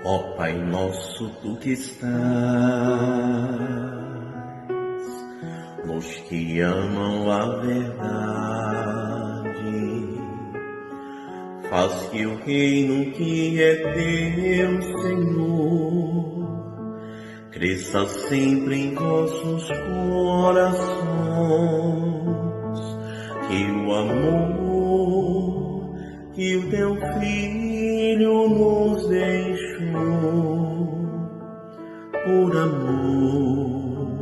Ó Pai nosso, tu que estás nos que amam a verdade, faz que o reino que é teu, Senhor, cresça sempre em vossos corações, que o amor que o teu Filho nos deixou, por amor,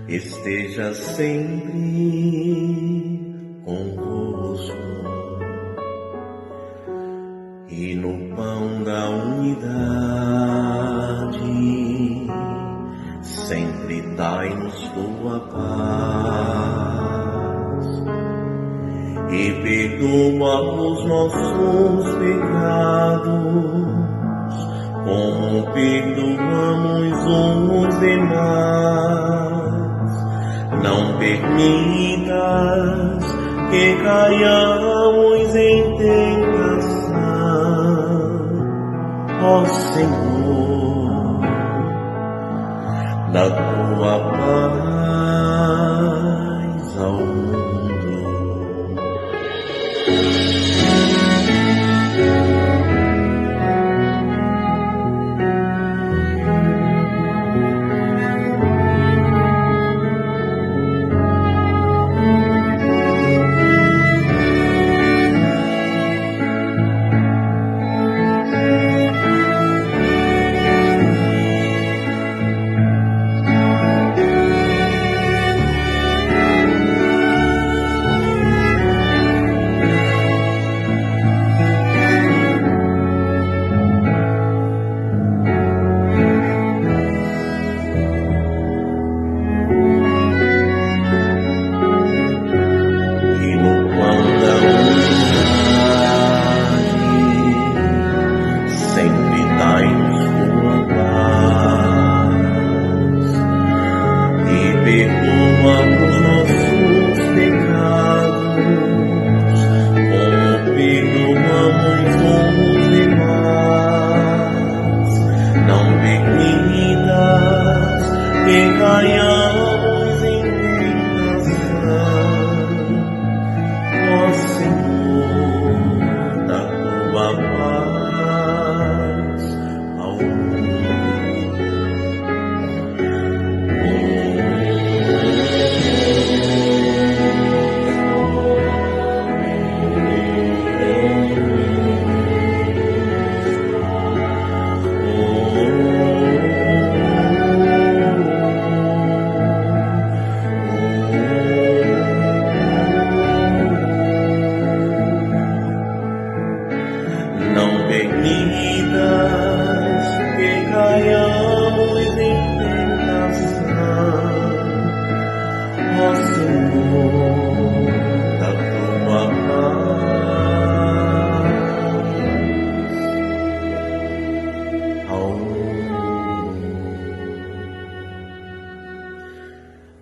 esteja sempre convosco, e no pão da unidade sempre dai-nos tua paz e perdoa os nossos pecados, como perdoamos uns demais. Não permitas que caiamos em tentação, ó Senhor, dá tua paz ao mundo.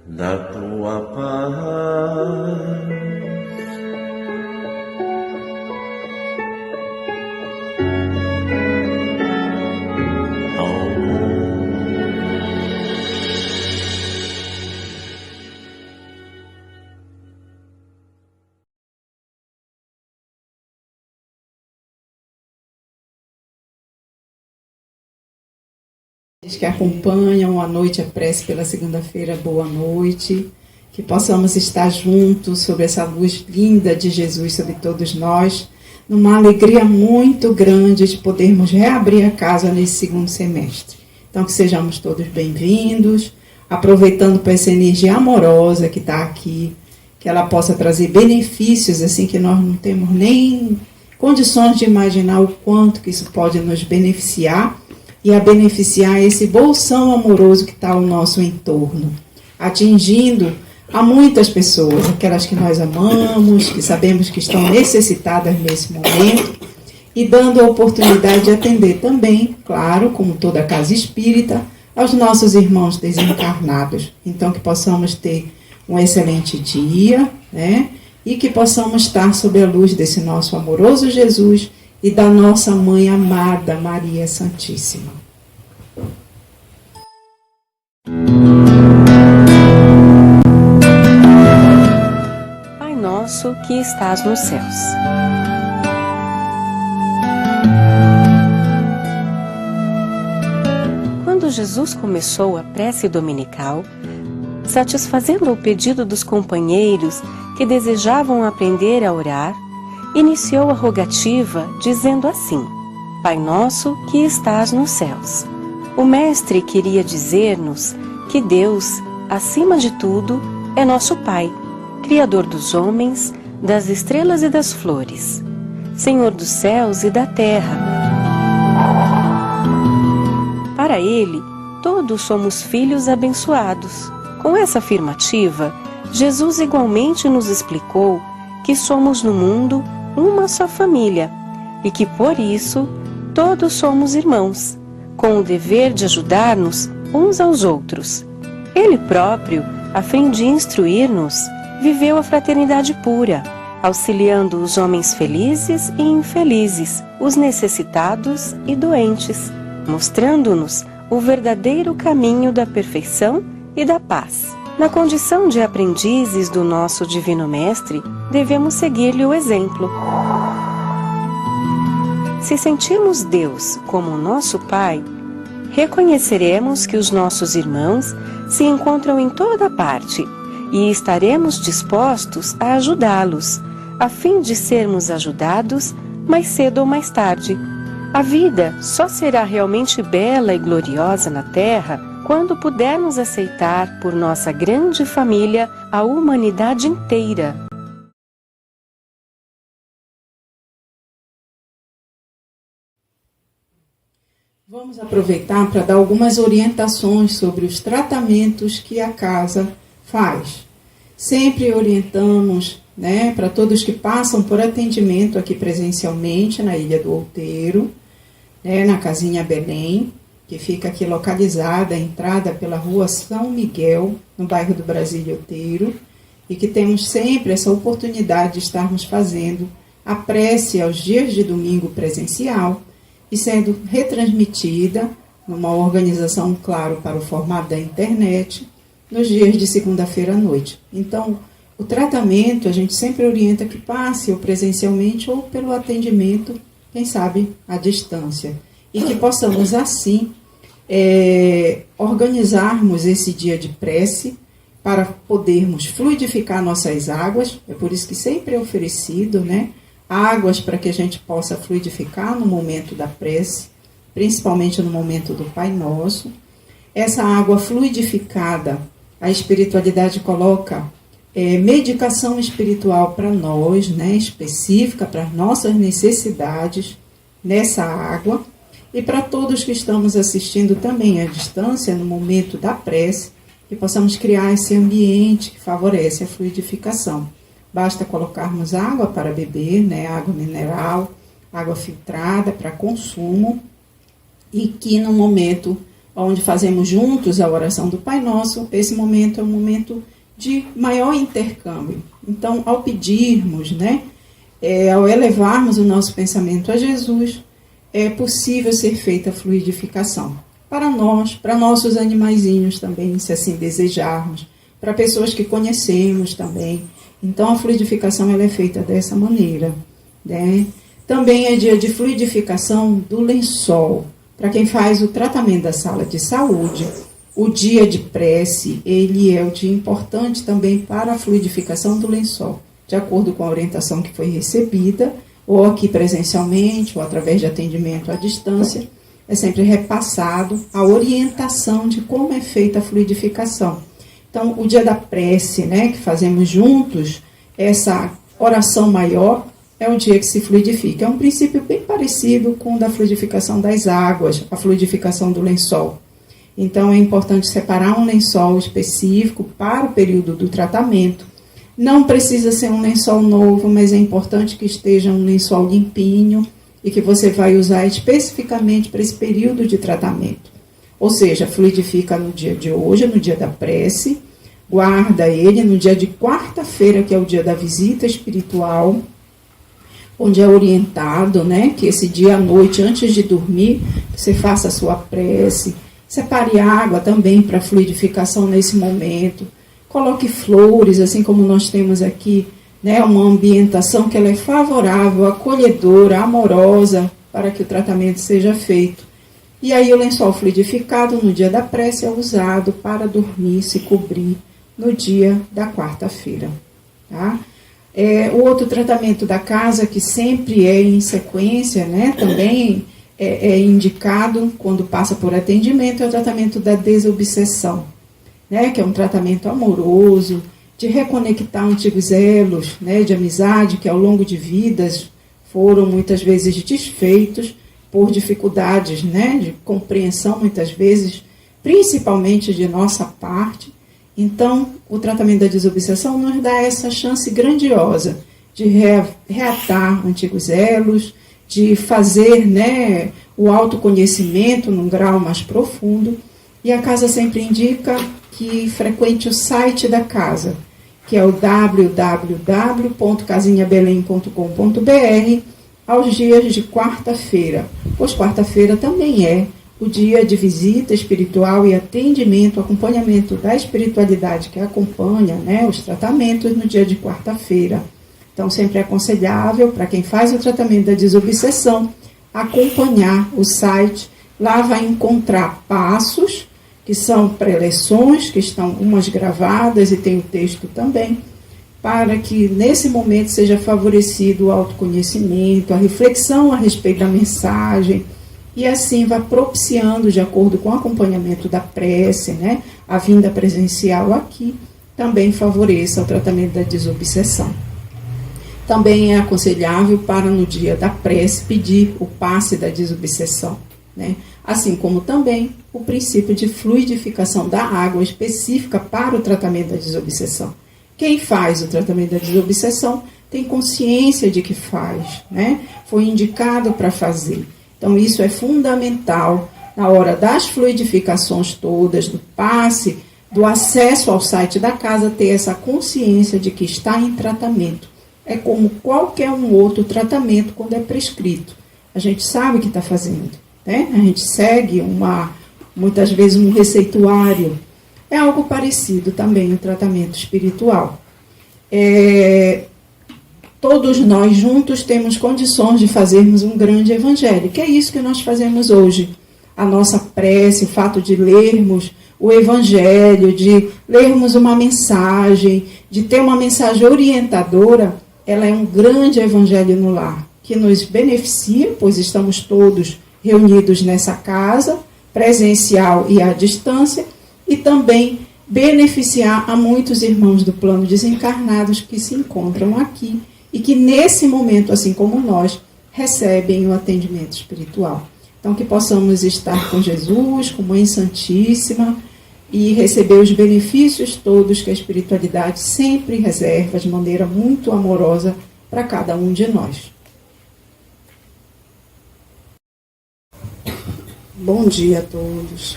Da tua paz ao mundo. Que acompanham a noite, a prece pela segunda-feira, boa noite, que possamos estar juntos sob essa luz linda de Jesus sobre todos nós, numa alegria muito grande de podermos reabrir a casa nesse segundo semestre. Então que sejamos todos bem-vindos, aproveitando para essa energia amorosa que está aqui, que ela possa trazer benefícios assim que nós não temos nem condições de imaginar o quanto que isso pode nos beneficiar, e a beneficiar esse bolsão amoroso que está ao nosso entorno, atingindo a muitas pessoas, aquelas que nós amamos, que sabemos que estão necessitadas nesse momento, e dando a oportunidade de atender também, claro, como toda a casa espírita, aos nossos irmãos desencarnados. Então que possamos ter um excelente dia, né? E que possamos estar sob a luz desse nosso amoroso Jesus, e da nossa Mãe amada, Maria Santíssima. Pai nosso que estás nos céus. Quando Jesus começou a prece dominical, satisfazendo o pedido dos companheiros que desejavam aprender a orar, iniciou a rogativa dizendo assim: Pai nosso que estás nos céus. O Mestre queria dizer-nos que Deus, acima de tudo, é nosso Pai, Criador dos homens, das estrelas e das flores, Senhor dos céus e da terra. Para Ele, todos somos filhos abençoados. Com essa afirmativa, Jesus igualmente nos explicou que somos no mundo uma só família e que, por isso, todos somos irmãos, com o dever de ajudar-nos uns aos outros. Ele próprio, a fim de instruir-nos, viveu a fraternidade pura, auxiliando os homens felizes e infelizes, os necessitados e doentes, mostrando-nos o verdadeiro caminho da perfeição e da paz. Na condição de aprendizes do nosso Divino Mestre, devemos seguir-lhe o exemplo. Se sentirmos Deus como nosso Pai, reconheceremos que os nossos irmãos se encontram em toda parte e estaremos dispostos a ajudá-los, a fim de sermos ajudados mais cedo ou mais tarde. A vida só será realmente bela e gloriosa na Terra quando pudermos aceitar por nossa grande família a humanidade inteira. Vamos aproveitar para dar algumas orientações sobre os tratamentos que a casa faz. Sempre orientamos, para todos que passam por atendimento aqui presencialmente na Ilha do Outeiro, na Casinha Belém, que fica aqui localizada, a entrada pela rua São Miguel, no bairro do Brasília Outeiro, e que temos sempre essa oportunidade de estarmos fazendo a prece aos dias de domingo presencial e sendo retransmitida numa organização, claro, para o formato da internet, nos dias de segunda-feira à noite. Então, o tratamento a gente sempre orienta que passe ou presencialmente ou pelo atendimento, quem sabe, à distância. E que possamos, assim, organizarmos esse dia de prece para podermos fluidificar nossas águas. É por isso que sempre é oferecido, águas para que a gente possa fluidificar no momento da prece, principalmente no momento do Pai Nosso. Essa água fluidificada, a espiritualidade coloca medicação espiritual para nós, específica para as nossas necessidades nessa água, e para todos que estamos assistindo também à distância, no momento da prece, que possamos criar esse ambiente que favorece a fluidificação. Basta colocarmos água para beber, água mineral, água filtrada para consumo, e que no momento onde fazemos juntos a oração do Pai Nosso, esse momento é um momento de maior intercâmbio. Então, ao pedirmos, ao elevarmos o nosso pensamento a Jesus, é possível ser feita a fluidificação. Para nós, para nossos animaizinhos também, se assim desejarmos, para pessoas que conhecemos também. Então, a fluidificação ela é feita dessa maneira. Também é dia de fluidificação do lençol. Para quem faz o tratamento da sala de saúde, o dia de prece, ele é o dia importante também para a fluidificação do lençol, de acordo com a orientação que foi recebida, ou aqui presencialmente, ou através de atendimento à distância, é sempre repassado a orientação de como é feita a fluidificação. Então, o dia da prece, que fazemos juntos, essa oração maior, é o dia que se fluidifica. É um princípio bem parecido com o da fluidificação das águas, a fluidificação do lençol. Então, é importante separar um lençol específico para o período do tratamento. Não precisa ser um lençol novo, mas é importante que esteja um lençol limpinho e que você vai usar especificamente para esse período de tratamento. Ou seja, fluidifica no dia de hoje, no dia da prece, guarda ele no dia de quarta-feira, que é o dia da visita espiritual, onde é orientado, né, que esse dia à noite, antes de dormir, você faça a sua prece, separe água também para fluidificação nesse momento, coloque flores, assim como nós temos aqui, né, uma ambientação que ela é favorável, acolhedora, amorosa, para que o tratamento seja feito. E aí o lençol fluidificado no dia da prece é usado para dormir, se cobrir no dia da quarta-feira. Tá? O outro tratamento da casa, que sempre é em sequência, né, também é indicado quando passa por atendimento, é o tratamento da desobsessão, né, que é um tratamento amoroso, de reconectar antigos elos, né, de amizade que ao longo de vidas foram muitas vezes desfeitos por dificuldades, né, de compreensão muitas vezes, principalmente de nossa parte. Então, o tratamento da desobsessão nos dá essa chance grandiosa de reatar antigos elos, de fazer, né, o autoconhecimento num grau mais profundo. E a casa sempre indica que frequente o site da casa, que é o www.casinhabelém.com.br, aos dias de quarta-feira, pois quarta-feira também é o dia de visita espiritual e atendimento, acompanhamento da espiritualidade que acompanha, né, os tratamentos no dia de quarta-feira. Então, sempre é aconselhável para quem faz o tratamento da desobsessão acompanhar o site. Lá vai encontrar passos, que são preleções, que estão umas gravadas e tem o texto também, para que nesse momento seja favorecido o autoconhecimento, a reflexão a respeito da mensagem, e assim vai propiciando, de acordo com o acompanhamento da prece, né, a vinda presencial aqui, também favoreça o tratamento da desobsessão. Também é aconselhável para no dia da prece pedir o passe da desobsessão, né, assim como também o princípio de fluidificação da água específica para o tratamento da desobsessão. Quem faz o tratamento da desobsessão tem consciência de que faz, né, foi indicado para fazer. Então, isso é fundamental na hora das fluidificações todas, do passe, do acesso ao site da casa, ter essa consciência de que está em tratamento. É como qualquer um outro tratamento quando é prescrito. A gente sabe o que está fazendo, né? A gente segue muitas vezes um receituário. É algo parecido também o tratamento espiritual. Todos nós juntos temos condições de fazermos um grande evangelho, que é isso que nós fazemos hoje. A nossa prece, o fato de lermos o evangelho, de lermos uma mensagem, de ter uma mensagem orientadora, ela é um grande evangelho no lar, que nos beneficia, pois estamos todos reunidos nessa casa, presencial e à distância, e também beneficiar a muitos irmãos do plano desencarnados que se encontram aqui e que nesse momento, assim como nós, recebem o atendimento espiritual. Então, que possamos estar com Jesus, com Mãe Santíssima, e receber os benefícios todos que a espiritualidade sempre reserva de maneira muito amorosa para cada um de nós. Bom dia a todos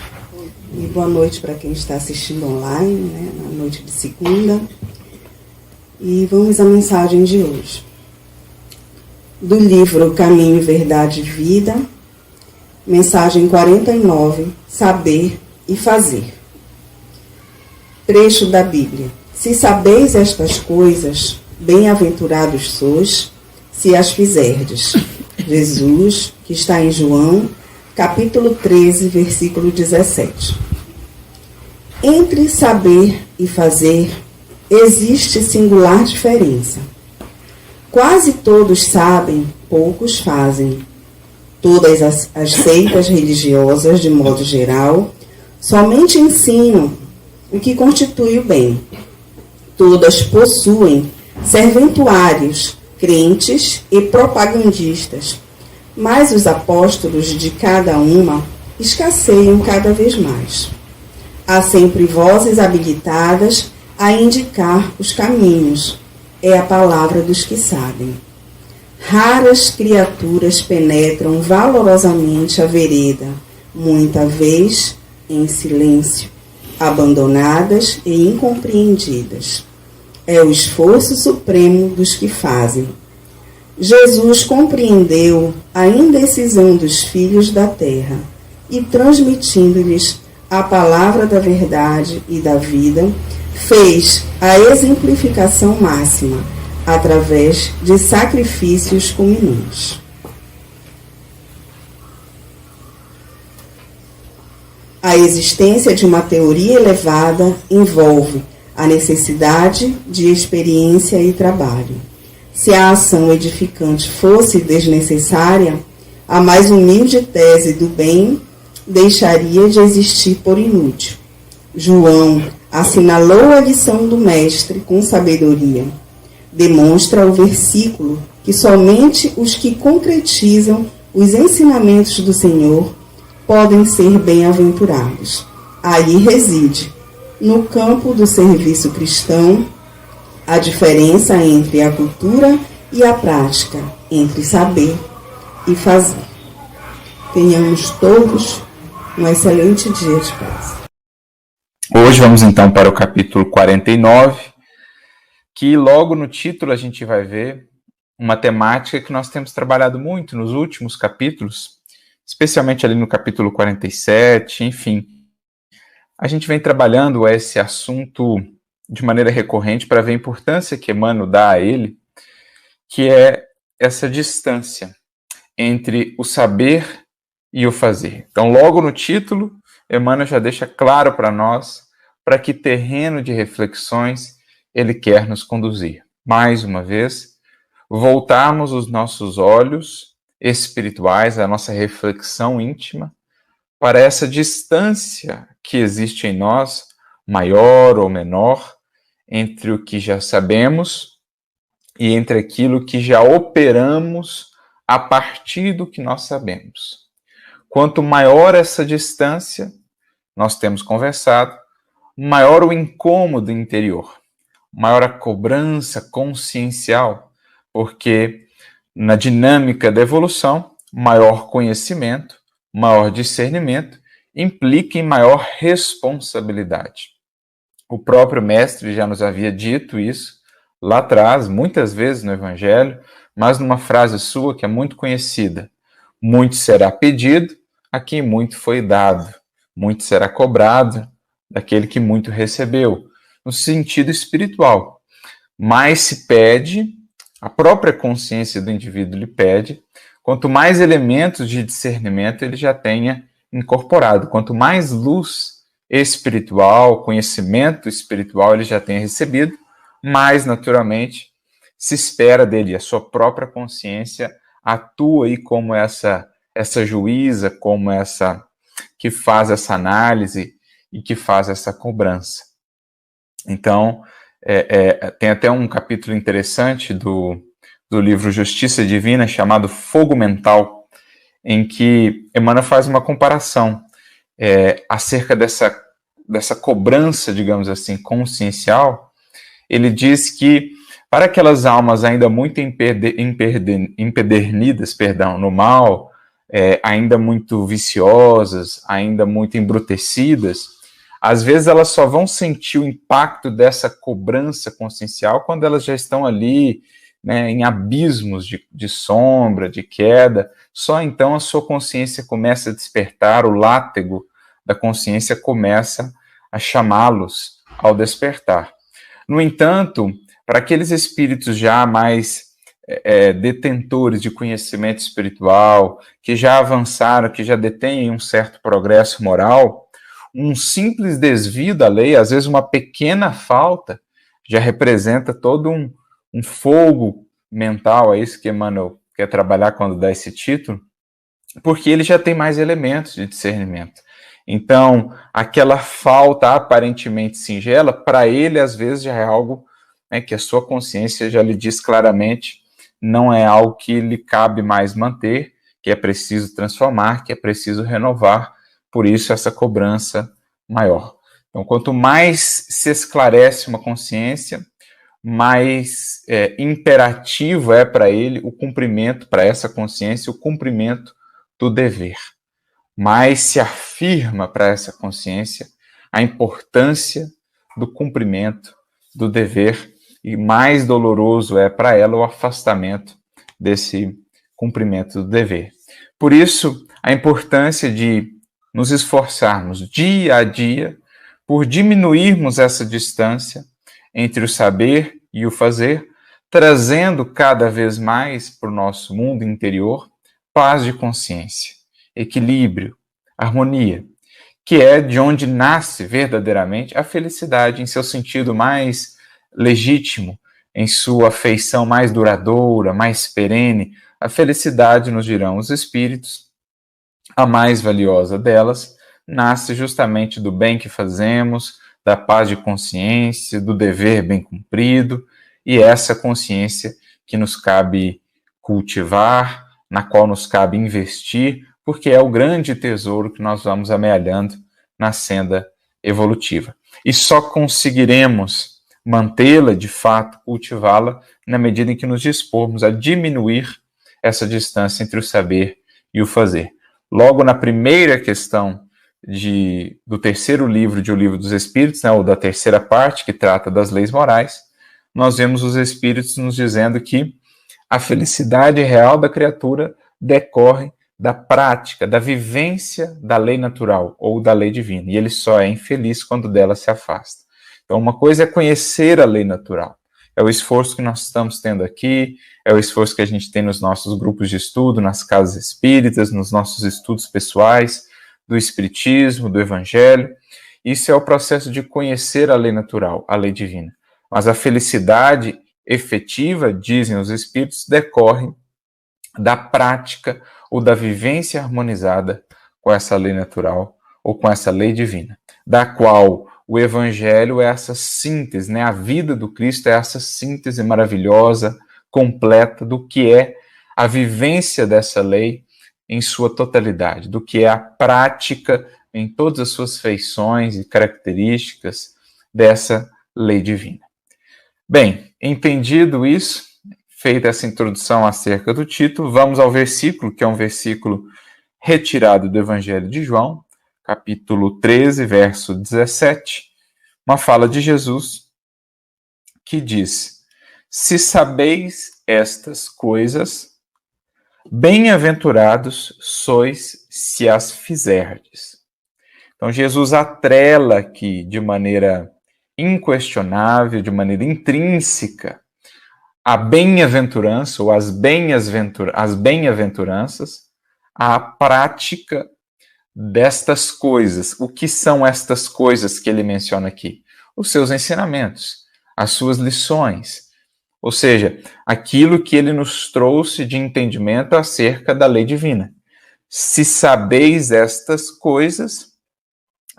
e boa noite para quem está assistindo online, né, na noite de segunda. E vamos à mensagem de hoje. Do livro Caminho, Verdade e Vida, mensagem 49, Saber e Fazer. Trecho da Bíblia. Se sabeis estas coisas, bem-aventurados sois, se as fizerdes. Jesus, que está em João, capítulo 13, versículo 17. Entre saber e fazer, existe singular diferença. Quase todos sabem, poucos fazem. Todas as seitas religiosas, de modo geral, somente ensinam o que constitui o bem. Todas possuem serventuários, crentes e propagandistas, mas os apóstolos de cada uma escasseiam cada vez mais. Há sempre vozes habilitadas a indicar os caminhos. É a palavra dos que sabem. Raras criaturas penetram valorosamente a vereda, muita vez em silêncio, abandonadas e incompreendidas. É o esforço supremo dos que fazem. Jesus compreendeu a indecisão dos filhos da terra e, transmitindo-lhes a palavra da verdade e da vida, fez a exemplificação máxima através de sacrifícios culminantes. A existência de uma teoria elevada envolve a necessidade de experiência e trabalho. Se a ação edificante fosse desnecessária, a mais humilde tese do bem deixaria de existir por inútil. João assinalou a lição do Mestre com sabedoria. Demonstra o versículo que somente os que concretizam os ensinamentos do Senhor podem ser bem-aventurados. Aí reside, no campo do serviço cristão, a diferença entre a cultura e a prática, entre saber e fazer. Tenhamos todos um excelente dia de paz. Hoje vamos então para o capítulo 49, que logo no título a gente vai ver uma temática que nós temos trabalhado muito nos últimos capítulos, especialmente ali no capítulo 47, enfim. A gente vem trabalhando esse assunto de maneira recorrente para ver a importância que Emmanuel dá a ele, que é essa distância entre o saber e o fazer. Então, logo no título, Emmanuel já deixa claro para nós para que terreno de reflexões ele quer nos conduzir. Mais uma vez, voltarmos os nossos olhos espirituais, a nossa reflexão íntima, para essa distância que existe em nós, maior ou menor, entre o que já sabemos e entre aquilo que já operamos a partir do que nós sabemos. Quanto maior essa distância, nós temos conversado, maior o incômodo interior, maior a cobrança consciencial, porque na dinâmica da evolução, maior conhecimento, maior discernimento, implica em maior responsabilidade. O próprio Mestre já nos havia dito isso lá atrás, muitas vezes no Evangelho, mas numa frase sua que é muito conhecida. Muito será pedido a quem muito foi dado. Muito será cobrado daquele que muito recebeu. No sentido espiritual. Mais se pede, a própria consciência do indivíduo lhe pede, quanto mais elementos de discernimento ele já tenha incorporado, quanto mais luz espiritual, conhecimento espiritual ele já tenha recebido, mais naturalmente se espera dele. A sua própria consciência atua aí como essa juíza, como essa que faz essa análise e que faz essa cobrança. Então, tem até um capítulo interessante do livro Justiça Divina, chamado Fogo Mental, em que Emmanuel faz uma comparação acerca dessa cobrança, digamos assim, consciencial. Ele diz que para aquelas almas ainda muito empedernidas, no mal, ainda muito viciosas, ainda muito embrutecidas, às vezes elas só vão sentir o impacto dessa cobrança consciencial quando elas já estão ali, né, em abismos de sombra, de queda. Só então a sua consciência começa a despertar, o látego da consciência começa a chamá-los ao despertar. No entanto, para aqueles espíritos já mais detentores de conhecimento espiritual, que já avançaram, que já detêm um certo progresso moral, um simples desvio da lei, às vezes uma pequena falta, já representa todo um fogo mental. É isso que Emmanuel quer trabalhar quando dá esse título, porque ele já tem mais elementos de discernimento. Então, aquela falta aparentemente singela, para ele, às vezes, já é algo, né, que a sua consciência já lhe diz claramente, não é algo que lhe cabe mais manter, que é preciso transformar, que é preciso renovar, por isso essa cobrança maior. Então, quanto mais se esclarece uma consciência, mais imperativo é para ele o cumprimento, para essa consciência, o cumprimento do dever. Mais se afirma para essa consciência a importância do cumprimento do dever, e mais doloroso é para ela o afastamento desse cumprimento do dever. Por isso, a importância de nos esforçarmos dia a dia por diminuirmos essa distância entre o saber e o fazer, trazendo cada vez mais para o nosso mundo interior paz de consciência, equilíbrio, harmonia, que é de onde nasce verdadeiramente a felicidade em seu sentido mais legítimo, em sua afeição mais duradoura, mais perene. A felicidade, nos dirão os espíritos, a mais valiosa delas, nasce justamente do bem que fazemos, da paz de consciência, do dever bem cumprido, e essa consciência que nos cabe cultivar, na qual nos cabe investir, porque é o grande tesouro que nós vamos amealhando na senda evolutiva. E só conseguiremos mantê-la, de fato, cultivá-la, na medida em que nos dispormos a diminuir essa distância entre o saber e o fazer. Logo na primeira questão do terceiro livro de O Livro dos Espíritos, né, ou da terceira parte, que trata das leis morais, nós vemos os Espíritos nos dizendo que a felicidade real da criatura decorre da prática, da vivência da lei natural ou da lei divina, e ele só é infeliz quando dela se afasta. Então, uma coisa é conhecer a lei natural, é o esforço que nós estamos tendo aqui, é o esforço que a gente tem nos nossos grupos de estudo, nas casas espíritas, nos nossos estudos pessoais, do espiritismo, do evangelho. Isso é o processo de conhecer a lei natural, a lei divina. Mas a felicidade efetiva, dizem os espíritos, decorre da prática ou da vivência harmonizada com essa lei natural ou com essa lei divina, da qual o evangelho é essa síntese, né? A vida do Cristo é essa síntese maravilhosa, completa do que é a vivência dessa lei em sua totalidade, do que é a prática em todas as suas feições e características dessa lei divina. Bem, entendido isso, feita essa introdução acerca do título, vamos ao versículo, que é um versículo retirado do Evangelho de João, capítulo 13, verso 17, uma fala de Jesus que diz: se sabeis estas coisas, bem-aventurados sois se as fizerdes. Então Jesus atrela aqui de maneira inquestionável, de maneira intrínseca, a bem-aventurança ou as bem-aventuranças à prática destas coisas. O que são estas coisas que ele menciona aqui? Os seus ensinamentos, as suas lições, ou seja, aquilo que ele nos trouxe de entendimento acerca da lei divina. Se sabeis estas coisas,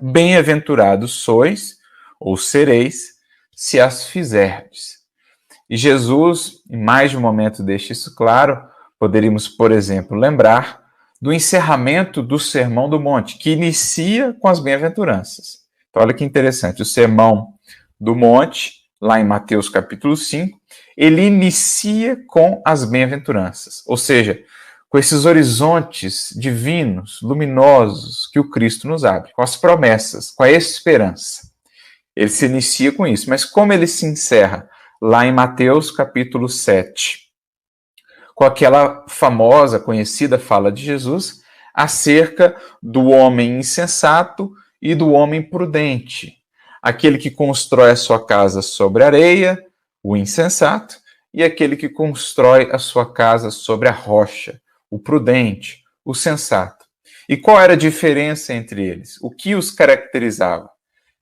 bem-aventurados sois, ou sereis, se as fizerdes. E Jesus, em mais de um momento deixa isso claro, poderíamos, por exemplo, lembrar do encerramento do Sermão do Monte, que inicia com as bem-aventuranças. Então, olha que interessante, o Sermão do Monte, lá em Mateus capítulo 5, ele inicia com as bem-aventuranças, ou seja, com esses horizontes divinos, luminosos, que o Cristo nos abre, com as promessas, com a esperança. Ele se inicia com isso, mas como ele se encerra? Lá em Mateus capítulo 7, com aquela famosa, conhecida fala de Jesus acerca do homem insensato e do homem prudente. Aquele que constrói a sua casa sobre areia, o insensato, e aquele que constrói a sua casa sobre a rocha, o prudente, o sensato. E qual era a diferença entre eles? O que os caracterizava?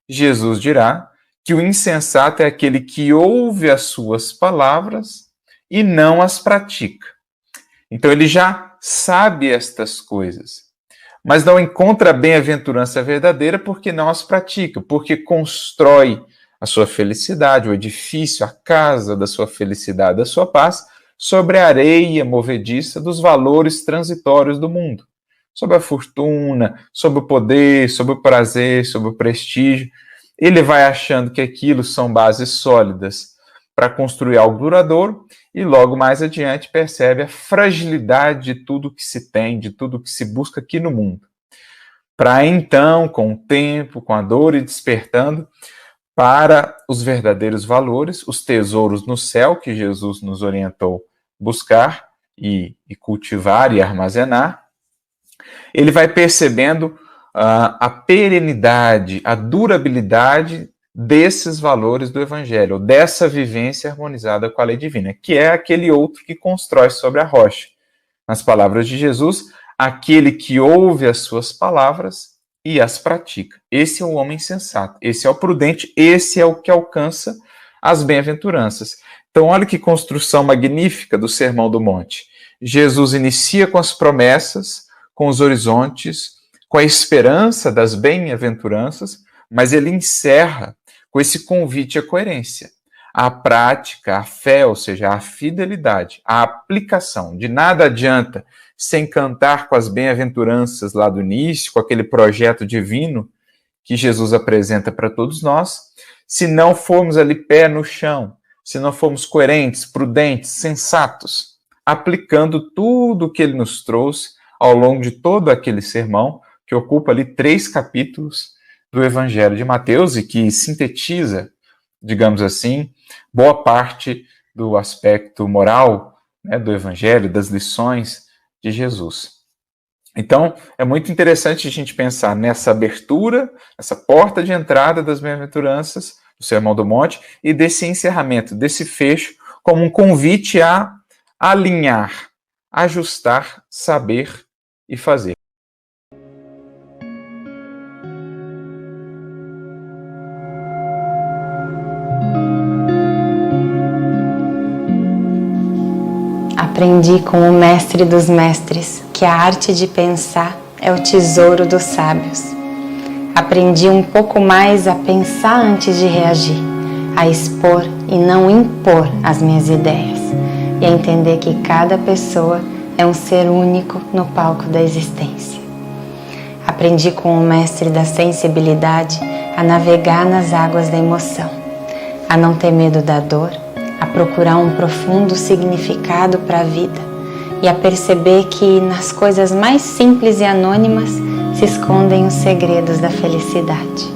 Jesus dirá que o insensato é aquele que ouve as suas palavras e não as pratica. Então ele já sabe estas coisas, mas não encontra a bem-aventurança verdadeira porque não as pratica, porque constrói a sua felicidade, o edifício, a casa da sua felicidade, da sua paz, sobre a areia movediça dos valores transitórios do mundo, sobre a fortuna, sobre o poder, sobre o prazer, sobre o prestígio. Ele vai achando que aquilo são bases sólidas para construir algo duradouro e logo mais adiante percebe a fragilidade de tudo que se tem, de tudo que se busca aqui no mundo. Para então, com o tempo, com a dor e despertando para os verdadeiros valores, os tesouros no céu que Jesus nos orientou buscar e cultivar e armazenar, ele vai percebendo a perenidade, a durabilidade desses valores do Evangelho, ou dessa vivência harmonizada com a lei divina, que é aquele outro que constrói sobre a rocha. Nas palavras de Jesus, aquele que ouve as suas palavras e as pratica. Esse é o homem sensato, esse é o prudente, esse é o que alcança as bem-aventuranças. Então, olha que construção magnífica do Sermão do Monte. Jesus inicia com as promessas, com os horizontes, com a esperança das bem-aventuranças, mas ele encerra com esse convite à coerência, à prática, à fé, ou seja, à fidelidade, à aplicação. De nada adianta sem cantar com as bem-aventuranças lá do início, com aquele projeto divino que Jesus apresenta para todos nós, se não formos ali pé no chão, se não formos coerentes, prudentes, sensatos, aplicando tudo o que ele nos trouxe ao longo de todo aquele sermão, que ocupa ali 3 capítulos do Evangelho de Mateus e que sintetiza, digamos assim, boa parte do aspecto moral, né, do Evangelho, das lições de Jesus. Então, é muito interessante a gente pensar nessa abertura, essa porta de entrada das bem-aventuranças, do Sermão do Monte, e desse encerramento, desse fecho, como um convite a alinhar, ajustar, saber e fazer. Aprendi com o mestre dos mestres que a arte de pensar é o tesouro dos sábios. Aprendi um pouco mais a pensar antes de reagir, a expor e não impor as minhas ideias, e a entender que cada pessoa é um ser único no palco da existência. Aprendi com o mestre da sensibilidade a navegar nas águas da emoção, a não ter medo da dor, a procurar um profundo significado para a vida e a perceber que nas coisas mais simples e anônimas se escondem os segredos da felicidade.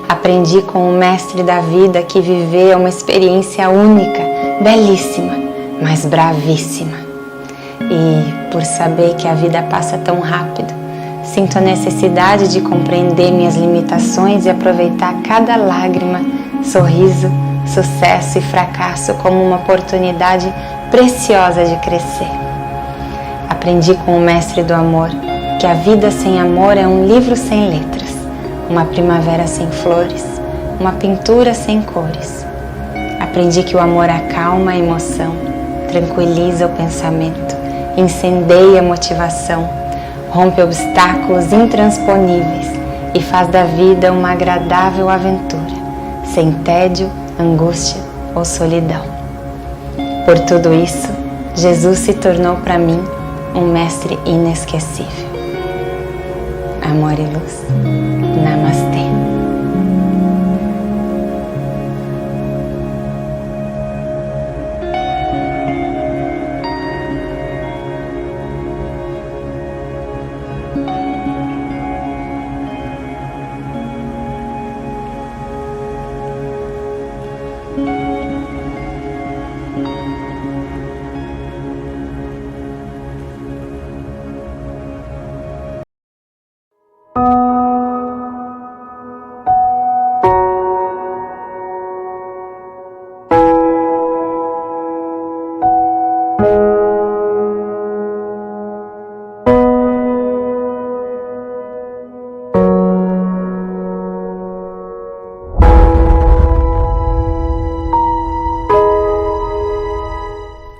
Aprendi com o mestre da vida que viver é uma experiência única, belíssima, mas bravíssima. E por saber que a vida passa tão rápido, sinto a necessidade de compreender minhas limitações e aproveitar cada lágrima, sorriso, sucesso e fracasso como uma oportunidade preciosa de crescer. Aprendi com o mestre do amor que a vida sem amor é um livro sem letras, uma primavera sem flores, uma pintura sem cores. Aprendi que o amor acalma a emoção, tranquiliza o pensamento, incendeia a motivação, rompe obstáculos intransponíveis e faz da vida uma agradável aventura, sem tédio, angústia ou solidão. Por tudo isso, Jesus se tornou para mim um mestre inesquecível. Amor e luz. Namastê.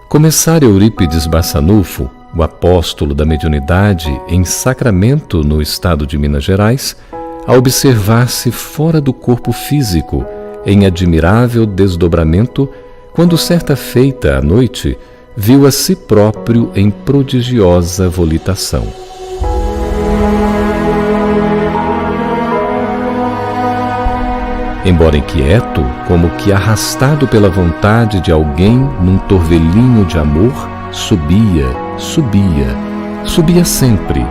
Começar Eurípides Barçanufo, o apóstolo da mediunidade em Sacramento, no estado de Minas Gerais, a observar-se fora do corpo físico, em admirável desdobramento, quando certa feita à noite viu a si próprio em prodigiosa volitação. Embora inquieto, como que arrastado pela vontade de alguém num torvelinho de amor, subia sempre.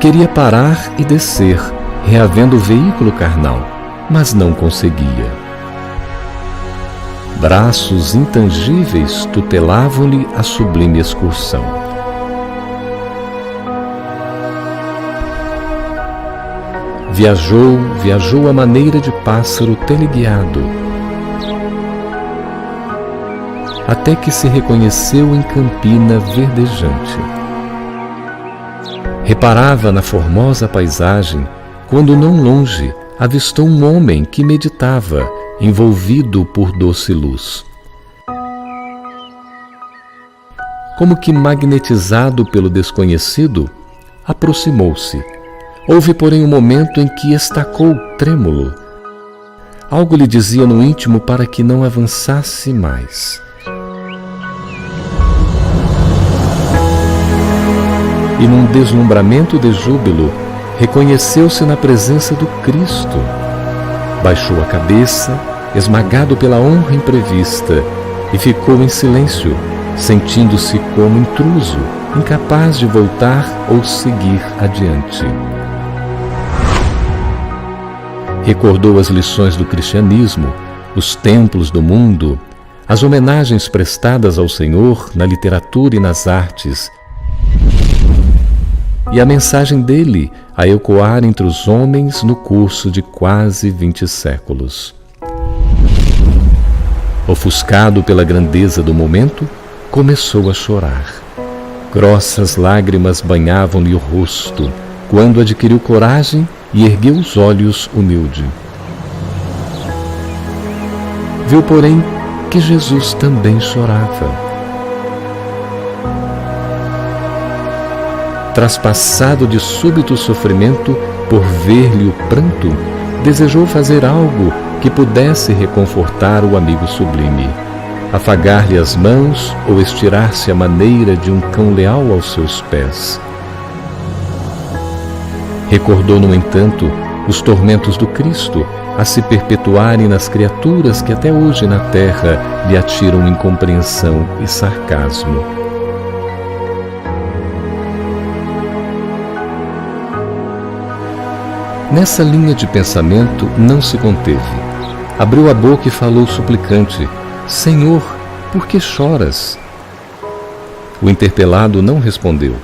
Queria parar e descer, reavendo o veículo carnal, mas não conseguia. braços intangíveis tutelavam-lhe a sublime excursão. Viajou à maneira de pássaro teleguiado, até que se reconheceu em campina verdejante. Reparava na formosa paisagem, quando não longe avistou um homem que meditava, envolvido por doce luz. Como que magnetizado pelo desconhecido, aproximou-se. Houve, porém, um momento em que estacou trêmulo. Algo lhe dizia no íntimo para que não avançasse mais. E num deslumbramento de júbilo, reconheceu-se na presença do Cristo. Baixou a cabeça, esmagado pela honra imprevista, e ficou em silêncio, sentindo-se como intruso, incapaz de voltar ou seguir adiante. Recordou as lições do cristianismo, os templos do mundo, as homenagens prestadas ao Senhor na literatura e nas artes, e a mensagem dele a ecoar entre os homens no curso de quase 20 séculos. Ofuscado pela grandeza do momento, começou a chorar. Grossas lágrimas banhavam-lhe o rosto, quando adquiriu coragem e ergueu os olhos humilde. Viu, porém, que Jesus também chorava. Traspassado de súbito sofrimento por ver-lhe o pranto, desejou fazer algo que pudesse reconfortar o amigo sublime, afagar-lhe as mãos ou estirar-se à maneira de um cão leal aos seus pés. Recordou, no entanto, os tormentos do Cristo a se perpetuarem nas criaturas que até hoje na terra lhe atiram incompreensão e sarcasmo. Nessa linha de pensamento não se conteve. Abriu a boca e falou suplicante: Senhor, por que choras? O interpelado não respondeu.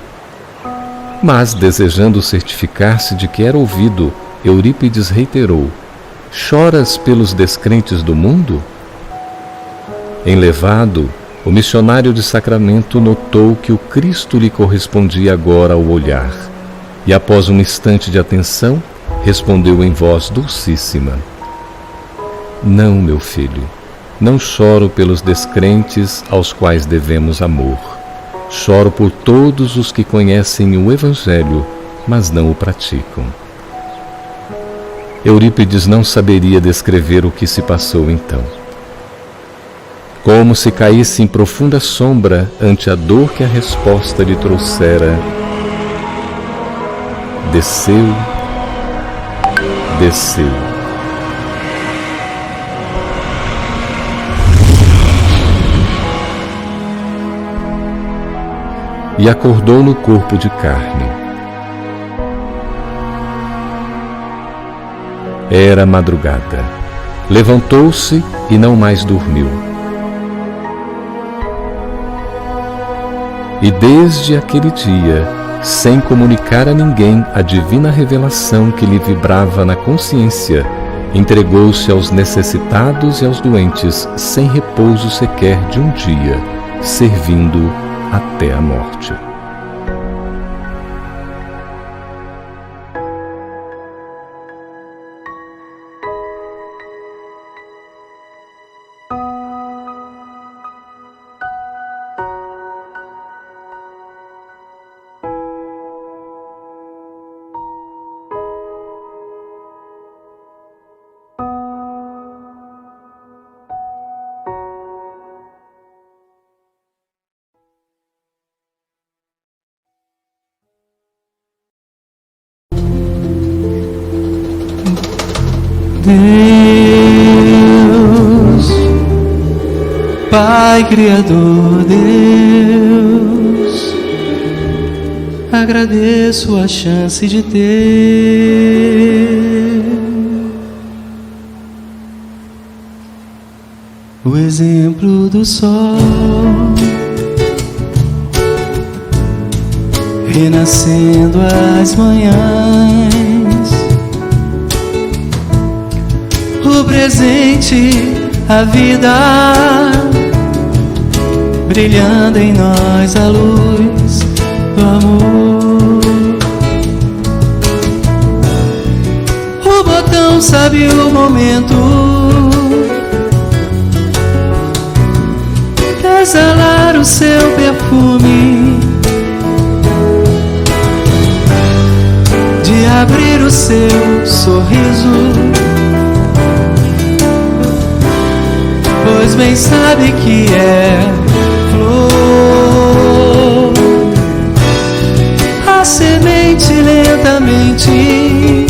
Mas, desejando certificar-se de que era ouvido, Eurípides reiterou: Choras pelos descrentes do mundo? Enlevado, o missionário de Sacramento notou que o Cristo lhe correspondia agora ao olhar, e após um instante de atenção, respondeu em voz dulcíssima: Não, meu filho, não choro pelos descrentes aos quais devemos amor. Choro por todos os que conhecem o Evangelho, mas não o praticam. Eurípides não saberia descrever o que se passou então. Como se caísse em profunda sombra ante a dor que a resposta lhe trouxera, desceu. E acordou no corpo de carne. Era madrugada. Levantou-se e não mais dormiu. E desde aquele dia, sem comunicar a ninguém a divina revelação que lhe vibrava na consciência, entregou-se aos necessitados e aos doentes, sem repouso sequer de um dia, servindo até a morte. Deus, Pai Criador, Deus, agradeço a chance de ter o exemplo do sol, renascendo às manhãs, o presente, a vida, brilhando em nós a luz do amor. O botão sabe o momento de exalar o seu perfume, de abrir o seu sorriso, pois bem sabe que é flor. A semente lentamente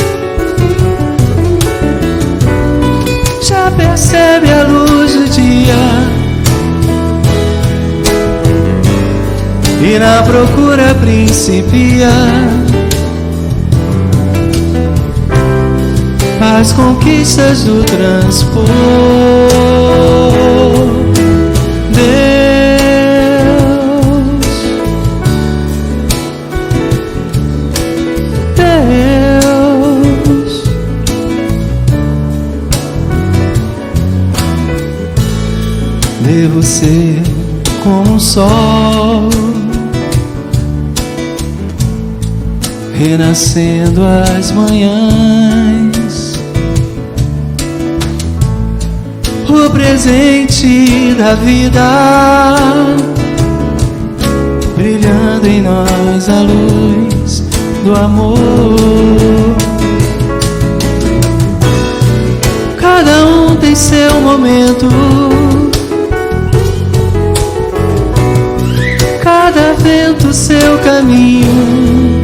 já percebe a luz do dia e na procura principia as conquistas do transpor. Deus, devo ser como um sol, renascendo às manhãs, o presente da vida, brilhando em nós a luz do amor. Cada um tem seu momento, cada vento seu caminho.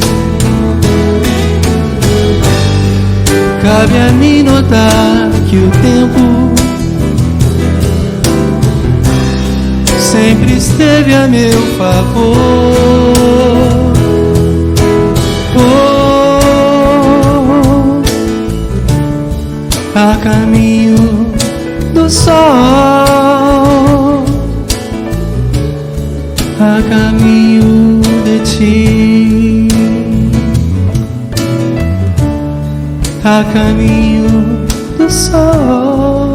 Cabe a mim notar que o tempo sempre esteve a meu favor. A caminho do sol, a caminho de ti, a caminho do sol,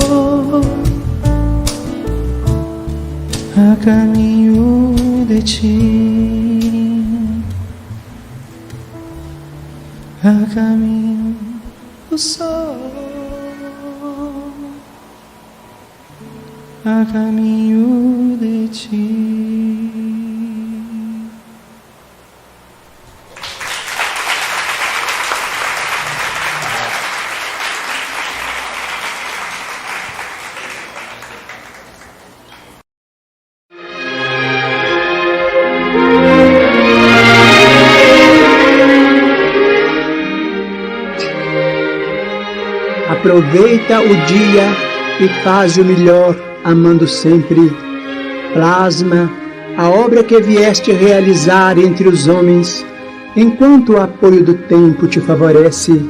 a caminho de ti, a caminho do sol, a caminho de ti. Aproveita o dia e faz o melhor, amando sempre. Plasma a obra que vieste realizar entre os homens, enquanto o apoio do tempo te favorece.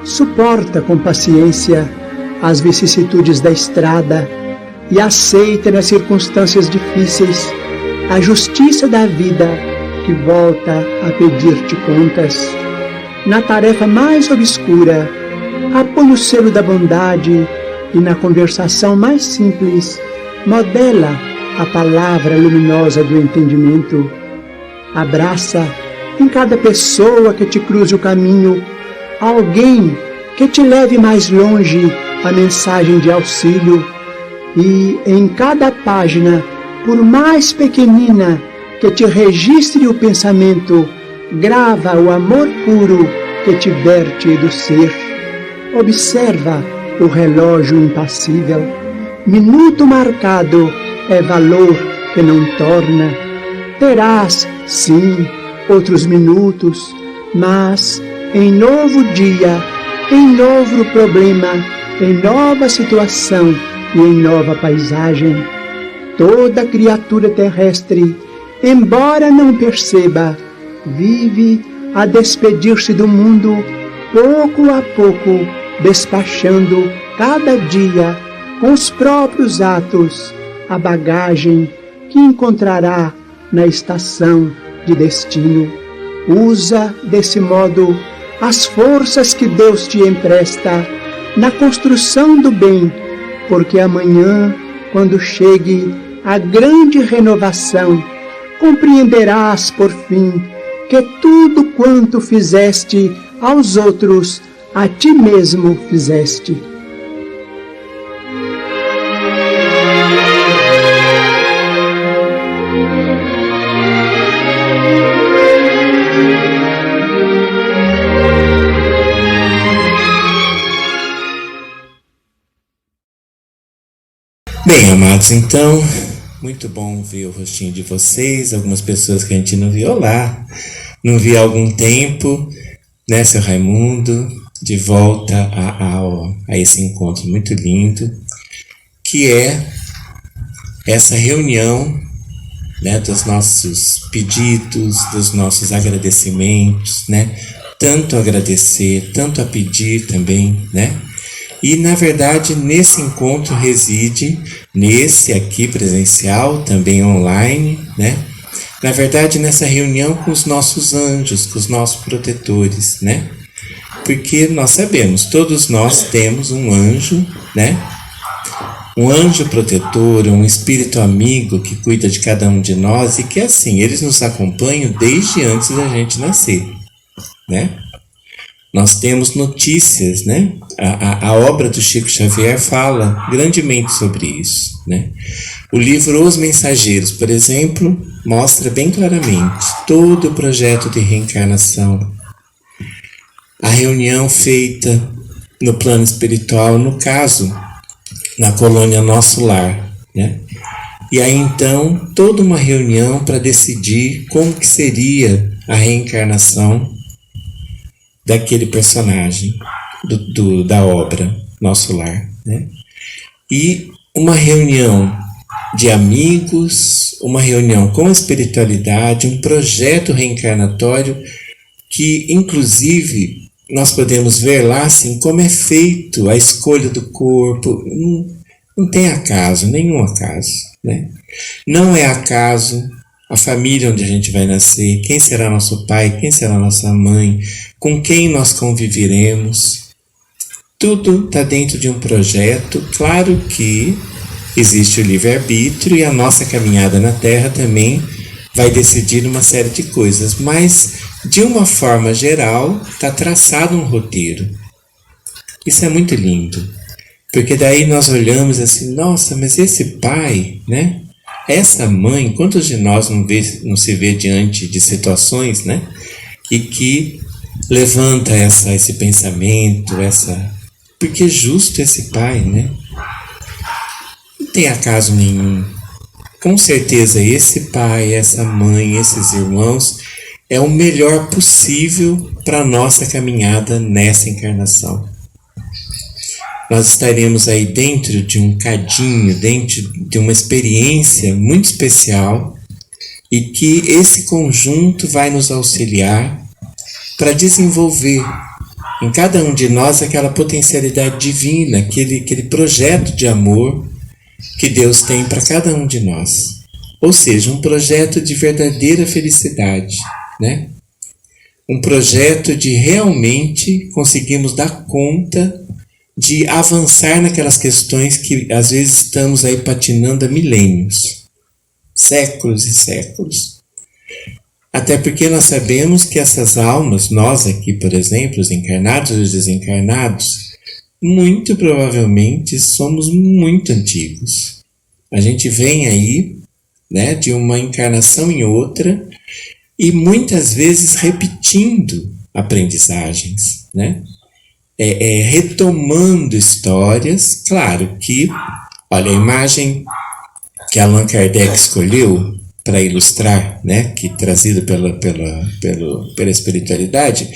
Suporta com paciência as vicissitudes da estrada e aceita nas circunstâncias difíceis a justiça da vida que volta a pedir-te contas. Na tarefa mais obscura, apoia o selo da bondade e na conversação mais simples, modela a palavra luminosa do entendimento. Abraça em cada pessoa que te cruze o caminho alguém que te leve mais longe a mensagem de auxílio, e em cada página, por mais pequenina que te registre o pensamento, grava o amor puro que te verte do ser. Observa o relógio impassível. Minuto marcado é valor que não torna. Terás, sim, outros minutos, mas em novo dia, em novo problema, em nova situação e em nova paisagem, toda criatura terrestre, embora não perceba, vive a despedir-se do mundo pouco a pouco, despachando cada dia com os próprios atos, a bagagem que encontrará na estação de destino. Usa, desse modo, as forças que Deus te empresta na construção do bem, porque amanhã, quando chegue a grande renovação, compreenderás, por fim, que tudo quanto fizeste aos outros, a ti mesmo fizeste. Bem, amados, então, muito bom ver o rostinho de vocês, algumas pessoas que a gente não viu lá, não viu há algum tempo, né, seu Raimundo, de volta a esse encontro muito lindo, que é essa reunião, né, dos nossos pedidos, dos nossos agradecimentos, né, tanto a agradecer, tanto a pedir também, né. E, na verdade, nesse encontro reside, nesse aqui presencial, também online, né? Na verdade, nessa reunião com os nossos anjos, com os nossos protetores, né? Porque nós sabemos, todos nós temos um anjo, né? Um anjo protetor, um espírito amigo que cuida de cada um de nós e que, assim, eles nos acompanham desde antes da gente nascer, né? Nós temos notícias, né? A obra do Chico Xavier fala grandemente sobre isso, né? O livro Os Mensageiros, por exemplo, mostra bem claramente todo o projeto de reencarnação, a reunião feita no plano espiritual, no caso, na colônia Nosso Lar, né? E aí então, toda uma reunião para decidir como que seria a reencarnação daquele personagem da obra Nosso Lar, né? E uma reunião de amigos, uma reunião com espiritualidade, um projeto reencarnatório que, inclusive, nós podemos ver lá assim como é feito a escolha do corpo. Não tem acaso, nenhum acaso, né? Não é acaso a família onde a gente vai nascer, quem será nosso pai, quem será nossa mãe, com quem nós conviveremos. Tudo está dentro de um projeto. Claro que existe o livre-arbítrio e a nossa caminhada na Terra também vai decidir uma série de coisas, mas de uma forma geral está traçado um roteiro. Isso é muito lindo, porque daí nós olhamos assim, nossa, mas esse pai, né? Essa mãe, quantos de nós não se vê diante de situações, né? E que levanta esse pensamento, porque justo esse pai, né? Não tem acaso nenhum. Com certeza esse pai, essa mãe, esses irmãos é o melhor possível para a nossa caminhada nessa encarnação. Nós estaremos aí dentro de um cadinho, dentro de uma experiência muito especial e que esse conjunto vai nos auxiliar para desenvolver em cada um de nós aquela potencialidade divina, aquele projeto de amor que Deus tem para cada um de nós. Ou seja, um projeto de verdadeira felicidade, né? Um projeto de realmente conseguirmos dar conta de avançar naquelas questões que às vezes estamos aí patinando há milênios, séculos e séculos. Até porque nós sabemos que essas almas, nós aqui, por exemplo, os encarnados e os desencarnados, muito provavelmente somos muito antigos. A gente vem aí, né, de uma encarnação em outra e muitas vezes repetindo aprendizagens, né? Retomando histórias. Claro que, olha, a imagem que Allan Kardec escolheu para ilustrar, né, que trazido pela espiritualidade,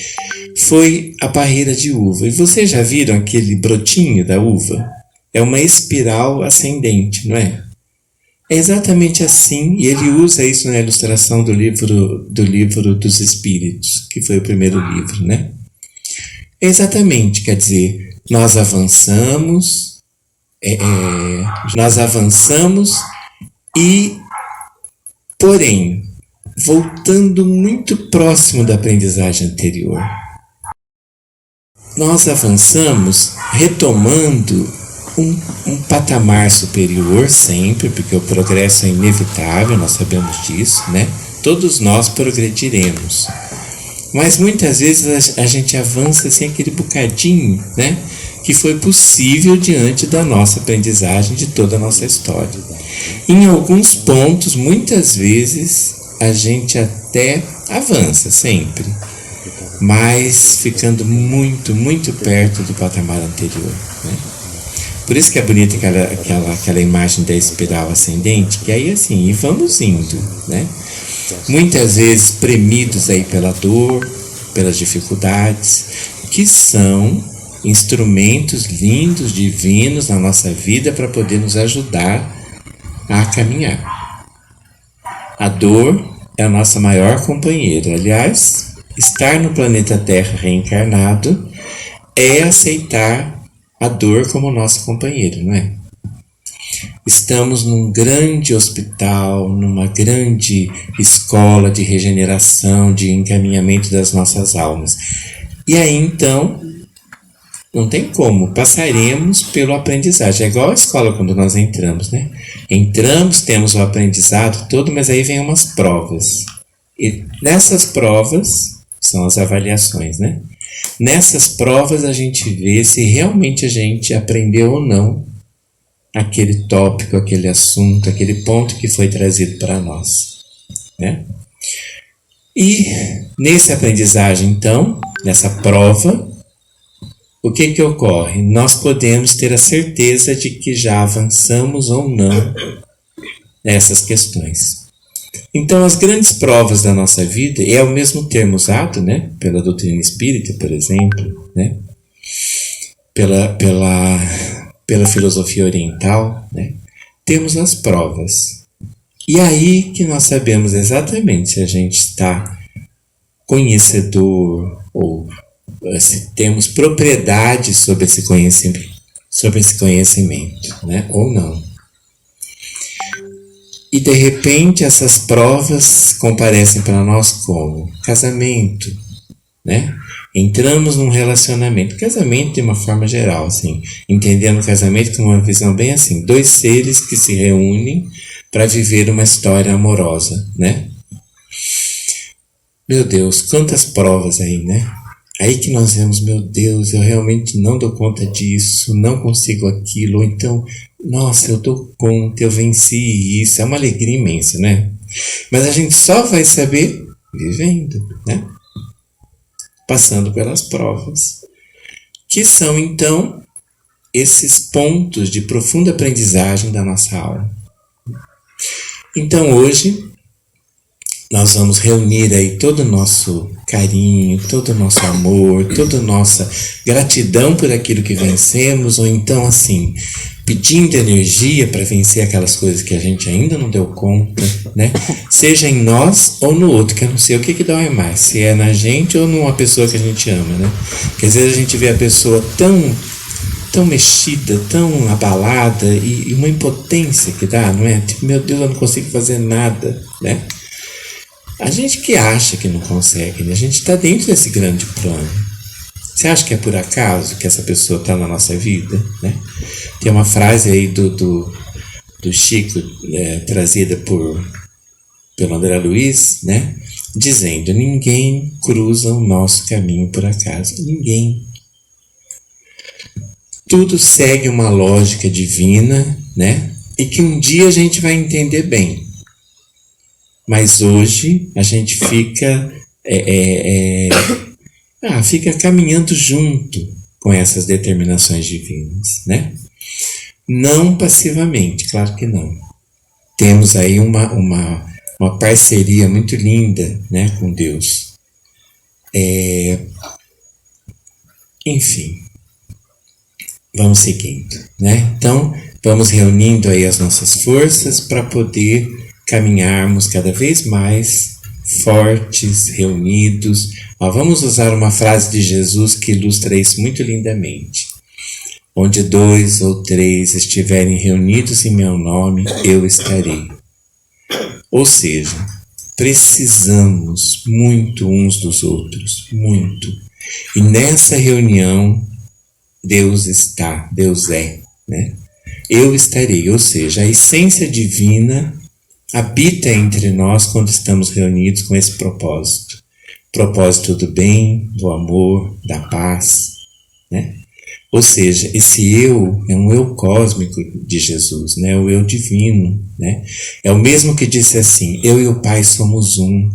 foi a parreira de uva. E vocês já viram aquele brotinho da uva? É uma espiral ascendente, não é? É exatamente assim, e ele usa isso na ilustração do livro dos Espíritos, que foi o primeiro livro, né? Exatamente, quer dizer, nós avançamos, nós avançamos porém, voltando muito próximo da aprendizagem anterior. Nós avançamos retomando um patamar superior sempre, porque o progresso é inevitável, nós sabemos disso, né? Todos nós progrediremos. Mas muitas vezes a gente avança assim aquele bocadinho, né? Que foi possível diante da nossa aprendizagem, de toda a nossa história. Em alguns pontos, muitas vezes, a gente até avança sempre, mas ficando muito, muito perto do patamar anterior, né? Por isso que é bonita aquela imagem da espiral ascendente, que aí assim, e vamos indo, né? Muitas vezes premidos aí pela dor, pelas dificuldades, que são instrumentos lindos, divinos na nossa vida para poder nos ajudar a caminhar. A dor é a nossa maior companheira. Aliás, estar no planeta Terra reencarnado é aceitar a dor como nosso companheiro, não é? Estamos num grande hospital, numa grande escola de regeneração, de encaminhamento das nossas almas. E aí, então, não tem como, passaremos pelo aprendizagem. É igual a escola quando nós entramos, né? Entramos, temos o aprendizado todo, mas aí vem umas provas. E nessas provas, são as avaliações, né? Nessas provas a gente vê se realmente a gente aprendeu ou não aquele tópico, aquele assunto, aquele ponto que foi trazido para nós, né? E nessa aprendizagem, então, nessa prova, o que ocorre? Nós podemos ter a certeza de que já avançamos ou não nessas questões. Então, as grandes provas da nossa vida, é o mesmo termo usado, né, pela doutrina espírita, por exemplo, né, pela filosofia oriental, né, temos as provas. E aí que nós sabemos exatamente se a gente está conhecedor ou se temos propriedade sobre esse conhecimento, né, ou não. E de repente essas provas comparecem para nós como casamento, né? Entramos num relacionamento, casamento de uma forma geral, assim, entendendo o casamento com uma visão bem assim, dois seres que se reúnem para viver uma história amorosa, né? Meu Deus, quantas provas aí, né? Aí que nós vemos, meu Deus, eu realmente não dou conta disso, não consigo aquilo, ou então, nossa, eu dou conta, eu venci isso, é uma alegria imensa, né? Mas a gente só vai saber vivendo, né? Passando pelas provas, que são, então, esses pontos de profunda aprendizagem da nossa alma. Então, hoje, nós vamos reunir aí todo o nosso carinho, todo o nosso amor, toda a nossa gratidão por aquilo que vencemos, ou então, assim, pedindo energia para vencer aquelas coisas que a gente ainda não deu conta, né? Seja em nós ou no outro, que eu não sei o que dói mais, se é na gente ou numa pessoa que a gente ama, né? Porque às vezes a gente vê a pessoa tão mexida, tão abalada, e uma impotência que dá, não é? Tipo, meu Deus, eu não consigo fazer nada, né? A gente que acha que não consegue, né? A gente está dentro desse grande plano. Você acha que é por acaso que essa pessoa está na nossa vida, né? Tem uma frase aí do Chico, trazida pelo André Luiz, né? Dizendo, ninguém cruza o nosso caminho por acaso. Ninguém. Tudo segue uma lógica divina, né? E que um dia a gente vai entender bem. Mas hoje a gente fica fica caminhando junto com essas determinações divinas, né? Não passivamente, claro que não. Temos aí uma parceria muito linda, né, com Deus. Enfim, vamos seguindo, né? Então, vamos reunindo aí as nossas forças para poder caminharmos cada vez mais fortes, reunidos. Vamos usar uma frase de Jesus que ilustra isso muito lindamente. onde 2 ou 3 estiverem reunidos em meu nome, eu estarei. Ou seja, precisamos muito uns dos outros, muito. E nessa reunião, Deus está, Deus é, né? Eu estarei, ou seja, a essência divina habita entre nós quando estamos reunidos com esse propósito. Propósito do bem, do amor, da paz, né? Ou seja, esse eu é um eu cósmico de Jesus, né? O eu divino, né? É o mesmo que disse assim, eu e o Pai somos um.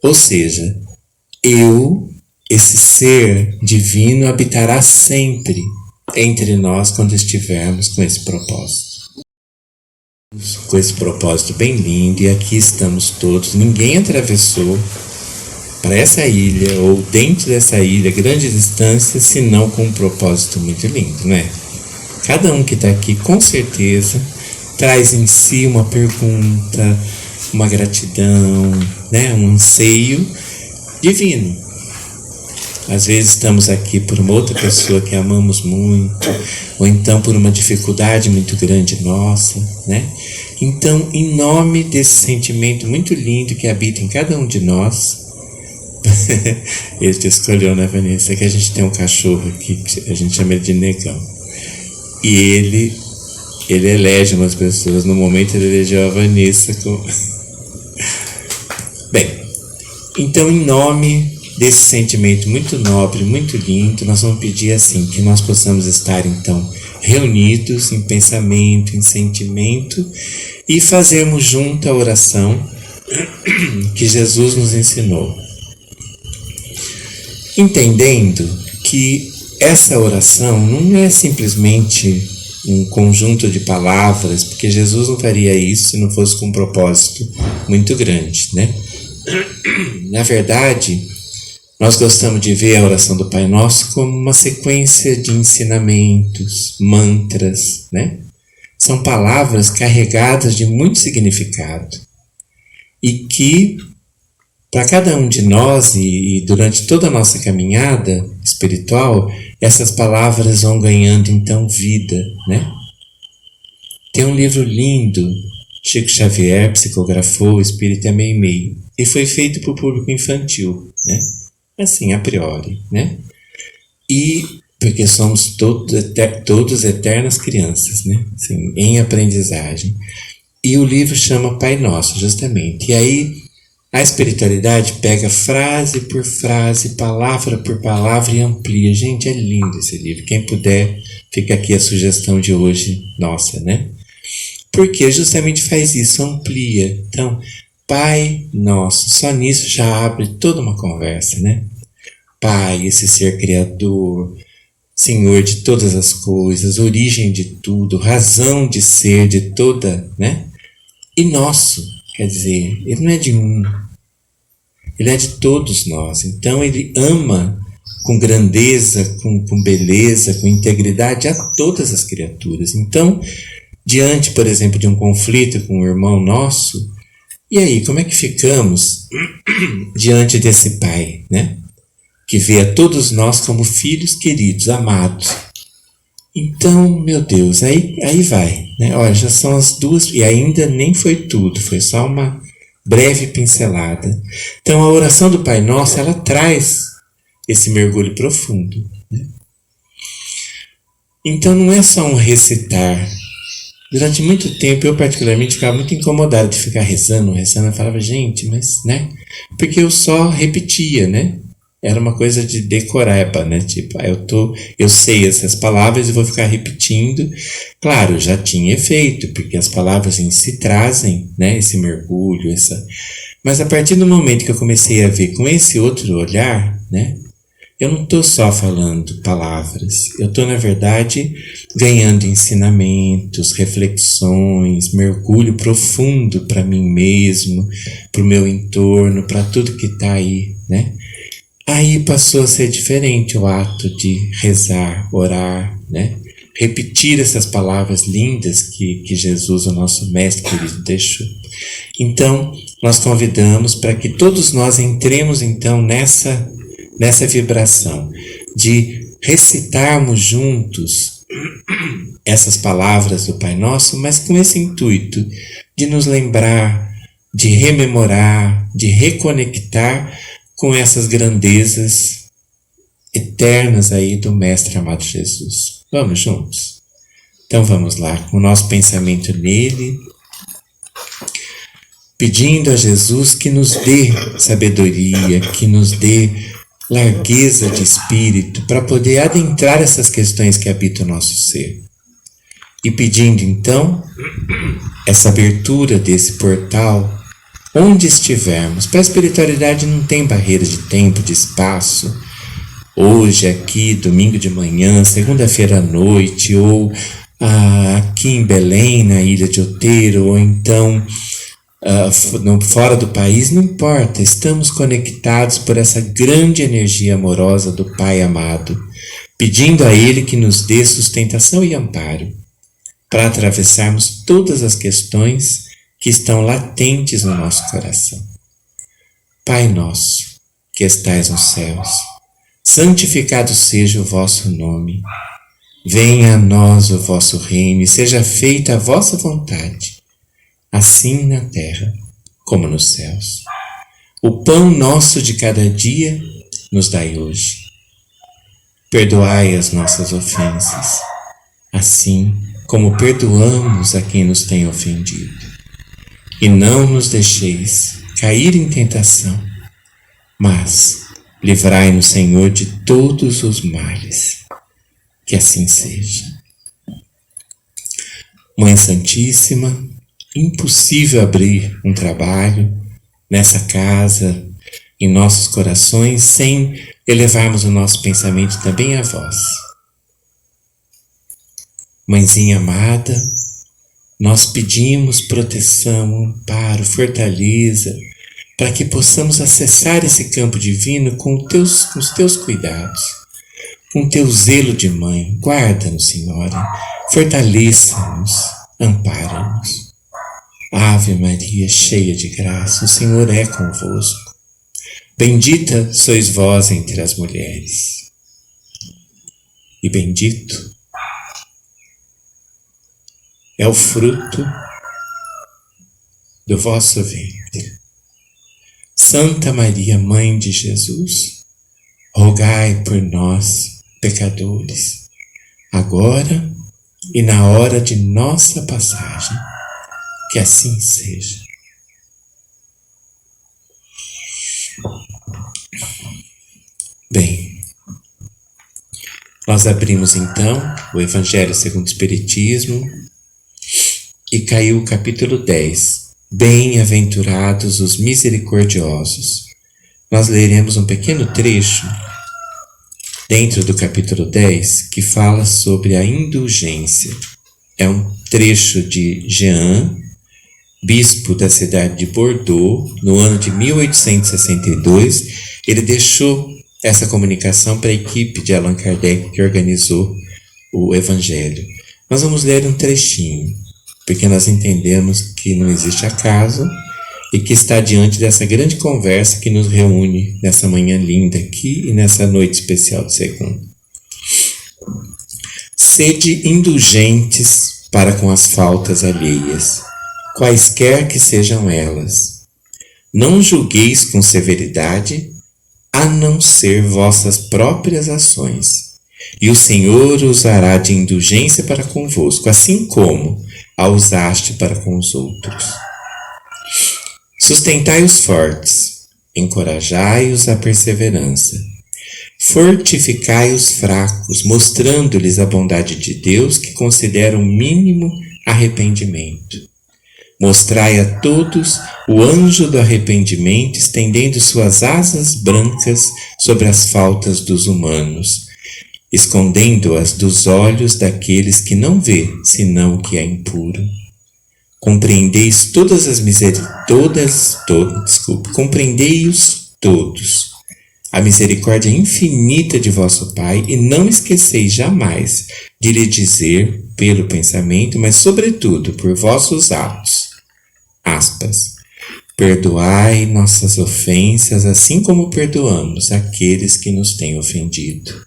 Ou seja, eu, esse ser divino, habitará sempre entre nós quando estivermos com esse propósito. Com esse propósito bem lindo, e aqui estamos todos, ninguém atravessou para essa ilha, ou dentro dessa ilha, grande distância, senão com um propósito muito lindo, né? Cada um que está aqui, com certeza, traz em si uma pergunta, uma gratidão, né? Um anseio divino. Às vezes estamos aqui por uma outra pessoa que amamos muito, ou então por uma dificuldade muito grande nossa, né? Então, em nome desse sentimento muito lindo que habita em cada um de nós, ele te escolheu, né, Vanessa? Que a gente tem um cachorro aqui que a gente chama ele de Negão. E ele elege umas pessoas. No momento ele elegeu a Vanessa com... Bem, então em nome desse sentimento muito nobre, muito lindo, nós vamos pedir assim, que nós possamos estar então reunidos em pensamento, em sentimento, e fazermos junto a oração que Jesus nos ensinou. Entendendo que essa oração não é simplesmente um conjunto de palavras, porque Jesus não faria isso se não fosse com um propósito muito grande, né? Na verdade, nós gostamos de ver a oração do Pai Nosso como uma sequência de ensinamentos, mantras, né? São palavras carregadas de muito significado e que, para cada um de nós e durante toda a nossa caminhada espiritual, essas palavras vão ganhando então vida, né? Tem um livro lindo, Chico Xavier psicografou, O Espírito é Meio Meio, e foi feito para o público infantil, né? Assim, a priori, né? E porque somos todos eternas crianças, né? Assim, em aprendizagem. E o livro chama Pai Nosso, justamente. E aí a espiritualidade pega frase por frase, palavra por palavra e amplia. Gente, é lindo esse livro. Quem puder, fica aqui a sugestão de hoje, nossa, né? Porque justamente faz isso, amplia. Então, Pai Nosso, só nisso já abre toda uma conversa, né? Pai, esse ser criador, Senhor de todas as coisas, origem de tudo, razão de ser de toda, né? E nosso, quer dizer, ele não é de um, ele é de todos nós. Então ele ama com grandeza, com beleza, com integridade a todas as criaturas. Então, diante, por exemplo, de um conflito com um irmão nosso, e aí, como é que ficamos diante desse Pai, né? Que vê a todos nós como filhos queridos, amados. Então, meu Deus, aí vai, né? Olha, já são as 2, e ainda nem foi tudo, foi só uma breve pincelada. Então, a oração do Pai Nosso, ela traz esse mergulho profundo, né? Então, não é só um recitar. Durante muito tempo, eu particularmente ficava muito incomodado de ficar rezando. Eu falava, gente, mas, né? Porque eu só repetia, né? Era uma coisa de decoreba, né? Tipo, eu sei essas palavras e vou ficar repetindo. Claro, já tinha efeito, porque as palavras em si trazem, né, esse mergulho, Mas a partir do momento que eu comecei a ver com esse outro olhar, né? Eu não estou só falando palavras, eu estou, na verdade, ganhando ensinamentos, reflexões, mergulho profundo para mim mesmo, para o meu entorno, para tudo que está aí, né? Aí passou a ser diferente o ato de rezar, orar, né? Repetir essas palavras lindas que Jesus, o nosso mestre querido, deixou. Então, nós convidamos para que todos nós entremos então nessa vibração de recitarmos juntos essas palavras do Pai Nosso, mas com esse intuito de nos lembrar, de rememorar, de reconectar com essas grandezas eternas aí do Mestre amado Jesus. Vamos juntos? Então vamos lá, com o nosso pensamento nele, pedindo a Jesus que nos dê sabedoria, que nos dê largueza de espírito para poder adentrar essas questões que habitam o nosso ser. E pedindo então essa abertura desse portal onde estivermos. Para a espiritualidade não tem barreira de tempo, de espaço. Hoje, aqui, domingo de manhã, segunda-feira à noite, ou aqui em Belém, na Ilha de Outeiro, ou então fora do país, não importa. Estamos conectados por essa grande energia amorosa do Pai amado, pedindo a Ele que nos dê sustentação e amparo para atravessarmos todas as questões que estão latentes no nosso coração. Pai nosso, que estais nos céus, santificado seja o vosso nome. Venha a nós o vosso reino e seja feita a vossa vontade, assim na terra como nos céus. O pão nosso de cada dia nos dai hoje. Perdoai as nossas ofensas, assim como perdoamos a quem nos tem ofendido. E não nos deixeis cair em tentação, mas livrai-nos, Senhor, de todos os males. Que assim seja. Mãe Santíssima, impossível abrir um trabalho nessa casa, em nossos corações, sem elevarmos o nosso pensamento também a vós. Mãezinha amada, nós pedimos proteção, amparo, fortaleza, para que possamos acessar esse campo divino com os teus cuidados, com o teu zelo de mãe. Guarda-nos, Senhora, fortaleça-nos, ampara-nos. Ave Maria, cheia de graça, o Senhor é convosco. Bendita sois vós entre as mulheres, e bendito é o fruto do vosso ventre. Santa Maria, Mãe de Jesus, rogai por nós, pecadores, agora e na hora de nossa passagem. Que assim seja. Bem, nós abrimos então o Evangelho segundo o Espiritismo e caiu o capítulo 10. Bem-aventurados os misericordiosos. Nós leremos um pequeno trecho dentro do capítulo 10 que fala sobre a indulgência. É um trecho de Jean, bispo da cidade de Bordeaux, no ano de 1862. Ele deixou essa comunicação para a equipe de Allan Kardec que organizou o Evangelho. Nós vamos ler um trechinho, porque nós entendemos que não existe acaso e que está diante dessa grande conversa que nos reúne nessa manhã linda aqui e nessa noite especial de segunda. Sede indulgentes para com as faltas alheias, quaisquer que sejam elas. Não julgueis com severidade, a não ser vossas próprias ações, e o Senhor usará de indulgência para convosco, assim como a usaste para com os outros. Sustentai os fortes, encorajai-os à perseverança, fortificai os fracos, mostrando-lhes a bondade de Deus que considera o mínimo arrependimento. Mostrai a todos o anjo do arrependimento estendendo suas asas brancas sobre as faltas dos humanos, escondendo-as dos olhos daqueles que não vê senão o que é impuro. Compreendeis compreendei-os todos, a misericórdia infinita de vosso Pai, e não esqueceis jamais de lhe dizer pelo pensamento, mas sobretudo por vossos atos. Aspas. Perdoai nossas ofensas, assim como perdoamos aqueles que nos têm ofendido.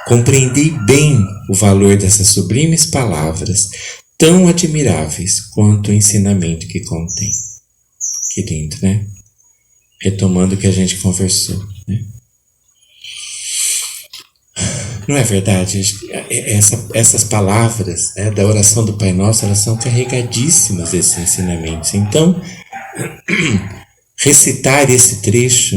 Compreendi bem o valor dessas sublimes palavras, tão admiráveis quanto o ensinamento que contém. Que lindo, né? Retomando o que a gente conversou, né? Não é verdade? Essas palavras, né, da oração do Pai Nosso, elas são carregadíssimas desses ensinamentos. Então, recitar esse trecho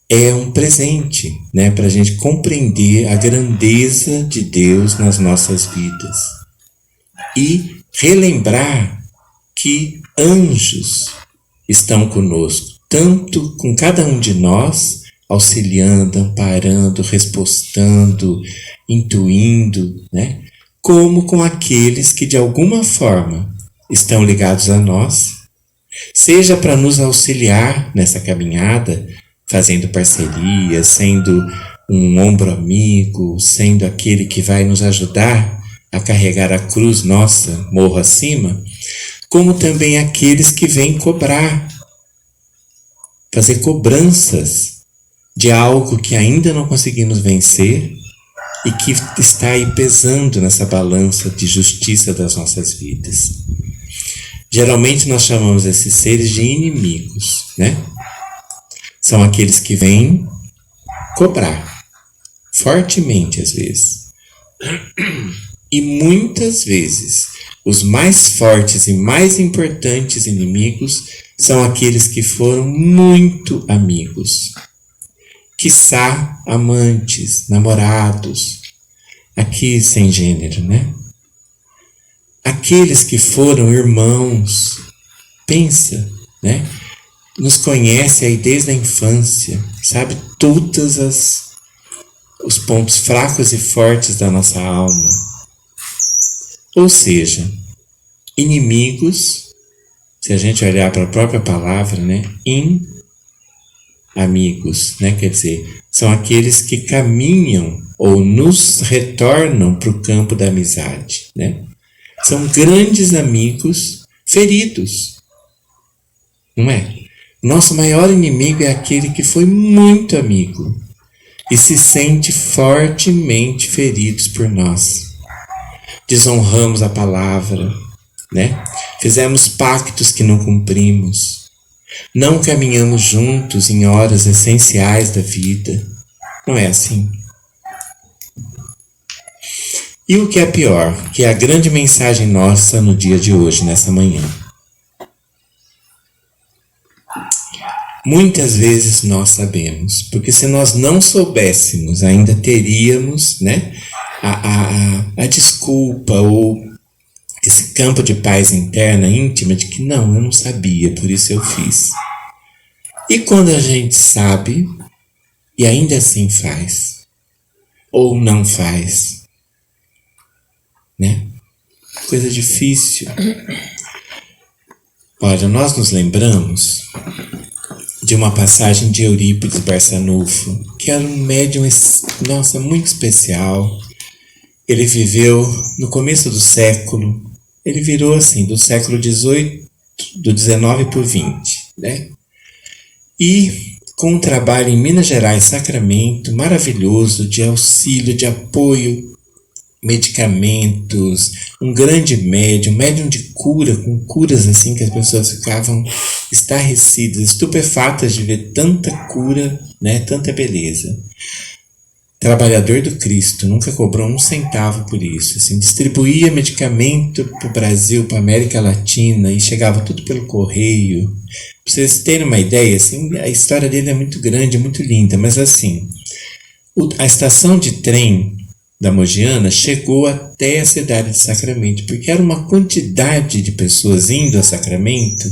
é um presente, né, para a gente compreender a grandeza de Deus nas nossas vidas. E relembrar que anjos estão conosco, tanto com cada um de nós, auxiliando, amparando, respostando, intuindo, né? Como com aqueles que de alguma forma estão ligados a nós, seja para nos auxiliar nessa caminhada, fazendo parceria, sendo um ombro amigo, sendo aquele que vai nos ajudar a carregar a cruz nossa morro acima, como também aqueles que vêm cobrar, fazer cobranças de algo que ainda não conseguimos vencer e que está aí pesando nessa balança de justiça das nossas vidas. Geralmente nós chamamos esses seres de inimigos, né? São aqueles que vêm cobrar, fortemente às vezes. E muitas vezes, os mais fortes e mais importantes inimigos são aqueles que foram muito amigos. Quiçá amantes, namorados, aqui sem gênero, né? Aqueles que foram irmãos, pensa, né? Nos conhece aí desde a infância, sabe todos os pontos fracos e fortes da nossa alma. Ou seja, inimigos, se a gente olhar para a própria palavra, né? Amigos, né? Quer dizer, são aqueles que caminham ou nos retornam para o campo da amizade, né? São grandes amigos feridos, não é? Nosso maior inimigo é aquele que foi muito amigo e se sente fortemente feridos por nós. Desonramos a palavra, né? Fizemos pactos que não cumprimos. Não caminhamos juntos em horas essenciais da vida. Não é assim. E o que é pior, que é a grande mensagem nossa no dia de hoje, nessa manhã. Muitas vezes nós sabemos, porque se nós não soubéssemos, ainda teríamos, né, a desculpa ou esse campo de paz interna, íntima, de que não, eu não sabia, por isso eu fiz. E quando a gente sabe, e ainda assim faz, ou não faz, né? Coisa difícil. Olha, nós nos lembramos de uma passagem de Eurípides Barçanufo, que era um médium, nossa, muito especial. Ele viveu no começo do século, ele virou assim, do século XVIII, do XIX por XX, né? E com um trabalho em Minas Gerais, Sacramento, maravilhoso, de auxílio, de apoio, medicamentos, um grande médium de cura, com curas assim que as pessoas ficavam estarrecidas, estupefatas de ver tanta cura, né, tanta beleza. Trabalhador do Cristo, nunca cobrou um centavo por isso, assim, distribuía medicamento para o Brasil, para a América Latina, e chegava tudo pelo correio. Para vocês terem uma ideia, assim, a história dele é muito grande, muito linda, mas assim, a estação de trem da Mogiana chegou até a cidade de Sacramento, porque era uma quantidade de pessoas indo a Sacramento,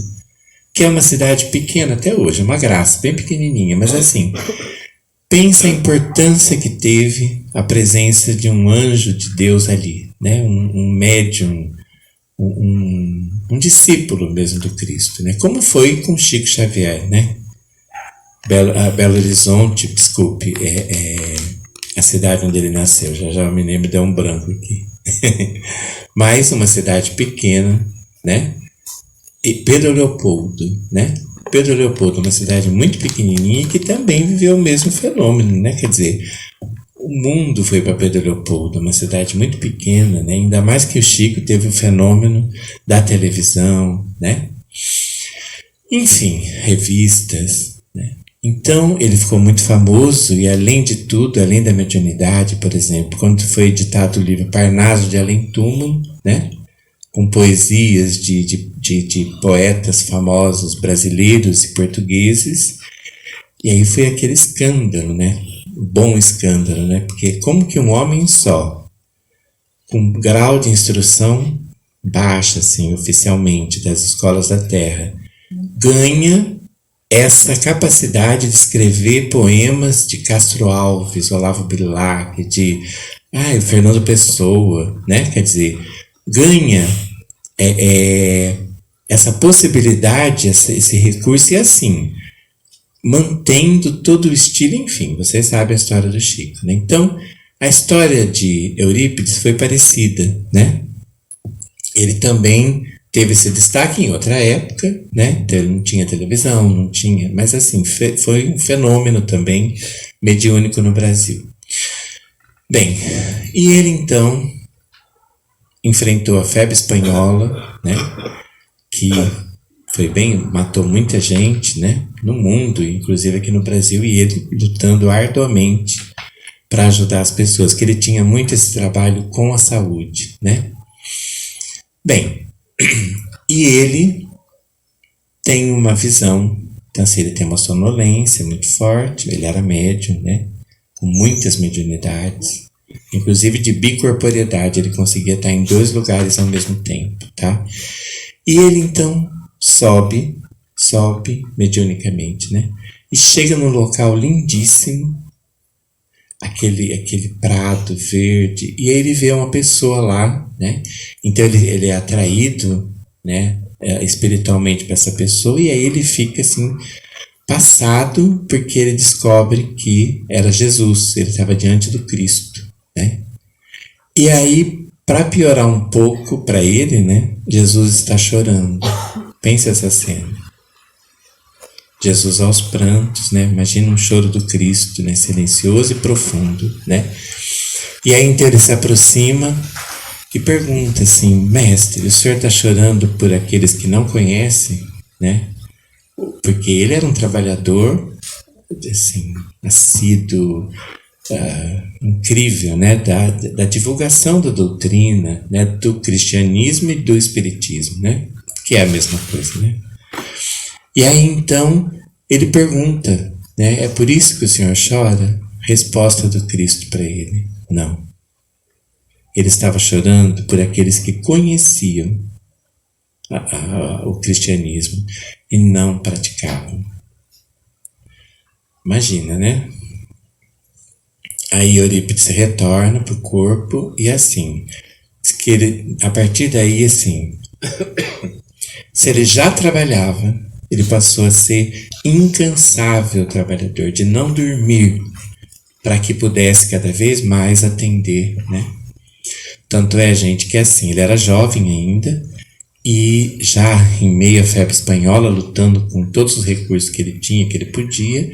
que é uma cidade pequena até hoje, é uma graça, bem pequenininha, mas assim, pensa a importância que teve a presença de um anjo de Deus ali, né? Um médium, um discípulo mesmo do Cristo, né? Como foi com Chico Xavier, né? Belo Horizonte, desculpe, a cidade onde ele nasceu, já me lembro, deu um branco aqui. Mas uma cidade pequena, né? E Pedro Leopoldo, né? Pedro Leopoldo, uma cidade muito pequenininha que também viveu o mesmo fenômeno, né? Quer dizer, o mundo foi para Pedro Leopoldo, uma cidade muito pequena, né? Ainda mais que o Chico teve o fenômeno da televisão, né? Enfim, revistas, né? Então ele ficou muito famoso e, além de tudo, além da mediunidade, por exemplo, quando foi editado o livro Parnaso de Além Túmulo, né? Com poesias de poetas famosos brasileiros e portugueses, e aí foi aquele escândalo, né? Bom escândalo, né? Porque como que um homem só, com grau de instrução baixa, assim, oficialmente, das escolas da Terra, ganha essa capacidade de escrever poemas de Castro Alves, Olavo Bilac, de Fernando Pessoa, né? Quer dizer, ganha essa possibilidade, esse recurso, e assim, mantendo todo o estilo, enfim, vocês sabem a história do Chico, né? Então, a história de Eurípides foi parecida, né? Ele também teve esse destaque em outra época, né? Então, ele não tinha televisão, não tinha, mas assim, foi um fenômeno também mediúnico no Brasil. Bem, e ele então enfrentou a febre espanhola, né? Que matou muita gente, né? No mundo, inclusive aqui no Brasil, e ele lutando arduamente para ajudar as pessoas, que ele tinha muito esse trabalho com a saúde, né? Bem, e ele tem uma visão, então assim, ele tem uma sonolência muito forte, ele era médium, né? Com muitas mediunidades, inclusive de bicorporiedade, ele conseguia estar em 2 lugares ao mesmo tempo, tá? E ele então sobe mediunicamente, né? E chega num local lindíssimo, aquele prado verde, e aí ele vê uma pessoa lá, né? Então ele é atraído, né, espiritualmente para essa pessoa, e aí ele fica assim passado, porque ele descobre que era Jesus, ele estava diante do Cristo, né? E aí, para piorar um pouco para ele, né, Jesus está chorando. Pensa essa cena. Jesus aos prantos, né? Imagina um choro do Cristo, né? Silencioso e profundo, né? E aí então ele se aproxima e pergunta assim: mestre, o senhor está chorando por aqueles que não conhecem, né? Porque ele era um trabalhador, assim, assíduo, incrível, né? Da divulgação da doutrina, né? Do cristianismo e do espiritismo, né? Que é a mesma coisa, né? E aí então ele pergunta, né? É por isso que o senhor chora? Resposta do Cristo para ele: não. Ele estava chorando por aqueles que conheciam o cristianismo e não praticavam. Imagina, né? Aí Eurípides retorna para o corpo e assim, que ele, a partir daí, assim, se ele já trabalhava, ele passou a ser incansável trabalhador, de não dormir, para que pudesse cada vez mais atender, né? Tanto é, gente, que assim, ele era jovem ainda, e já em meio à febre espanhola, lutando com todos os recursos que ele tinha, que ele podia,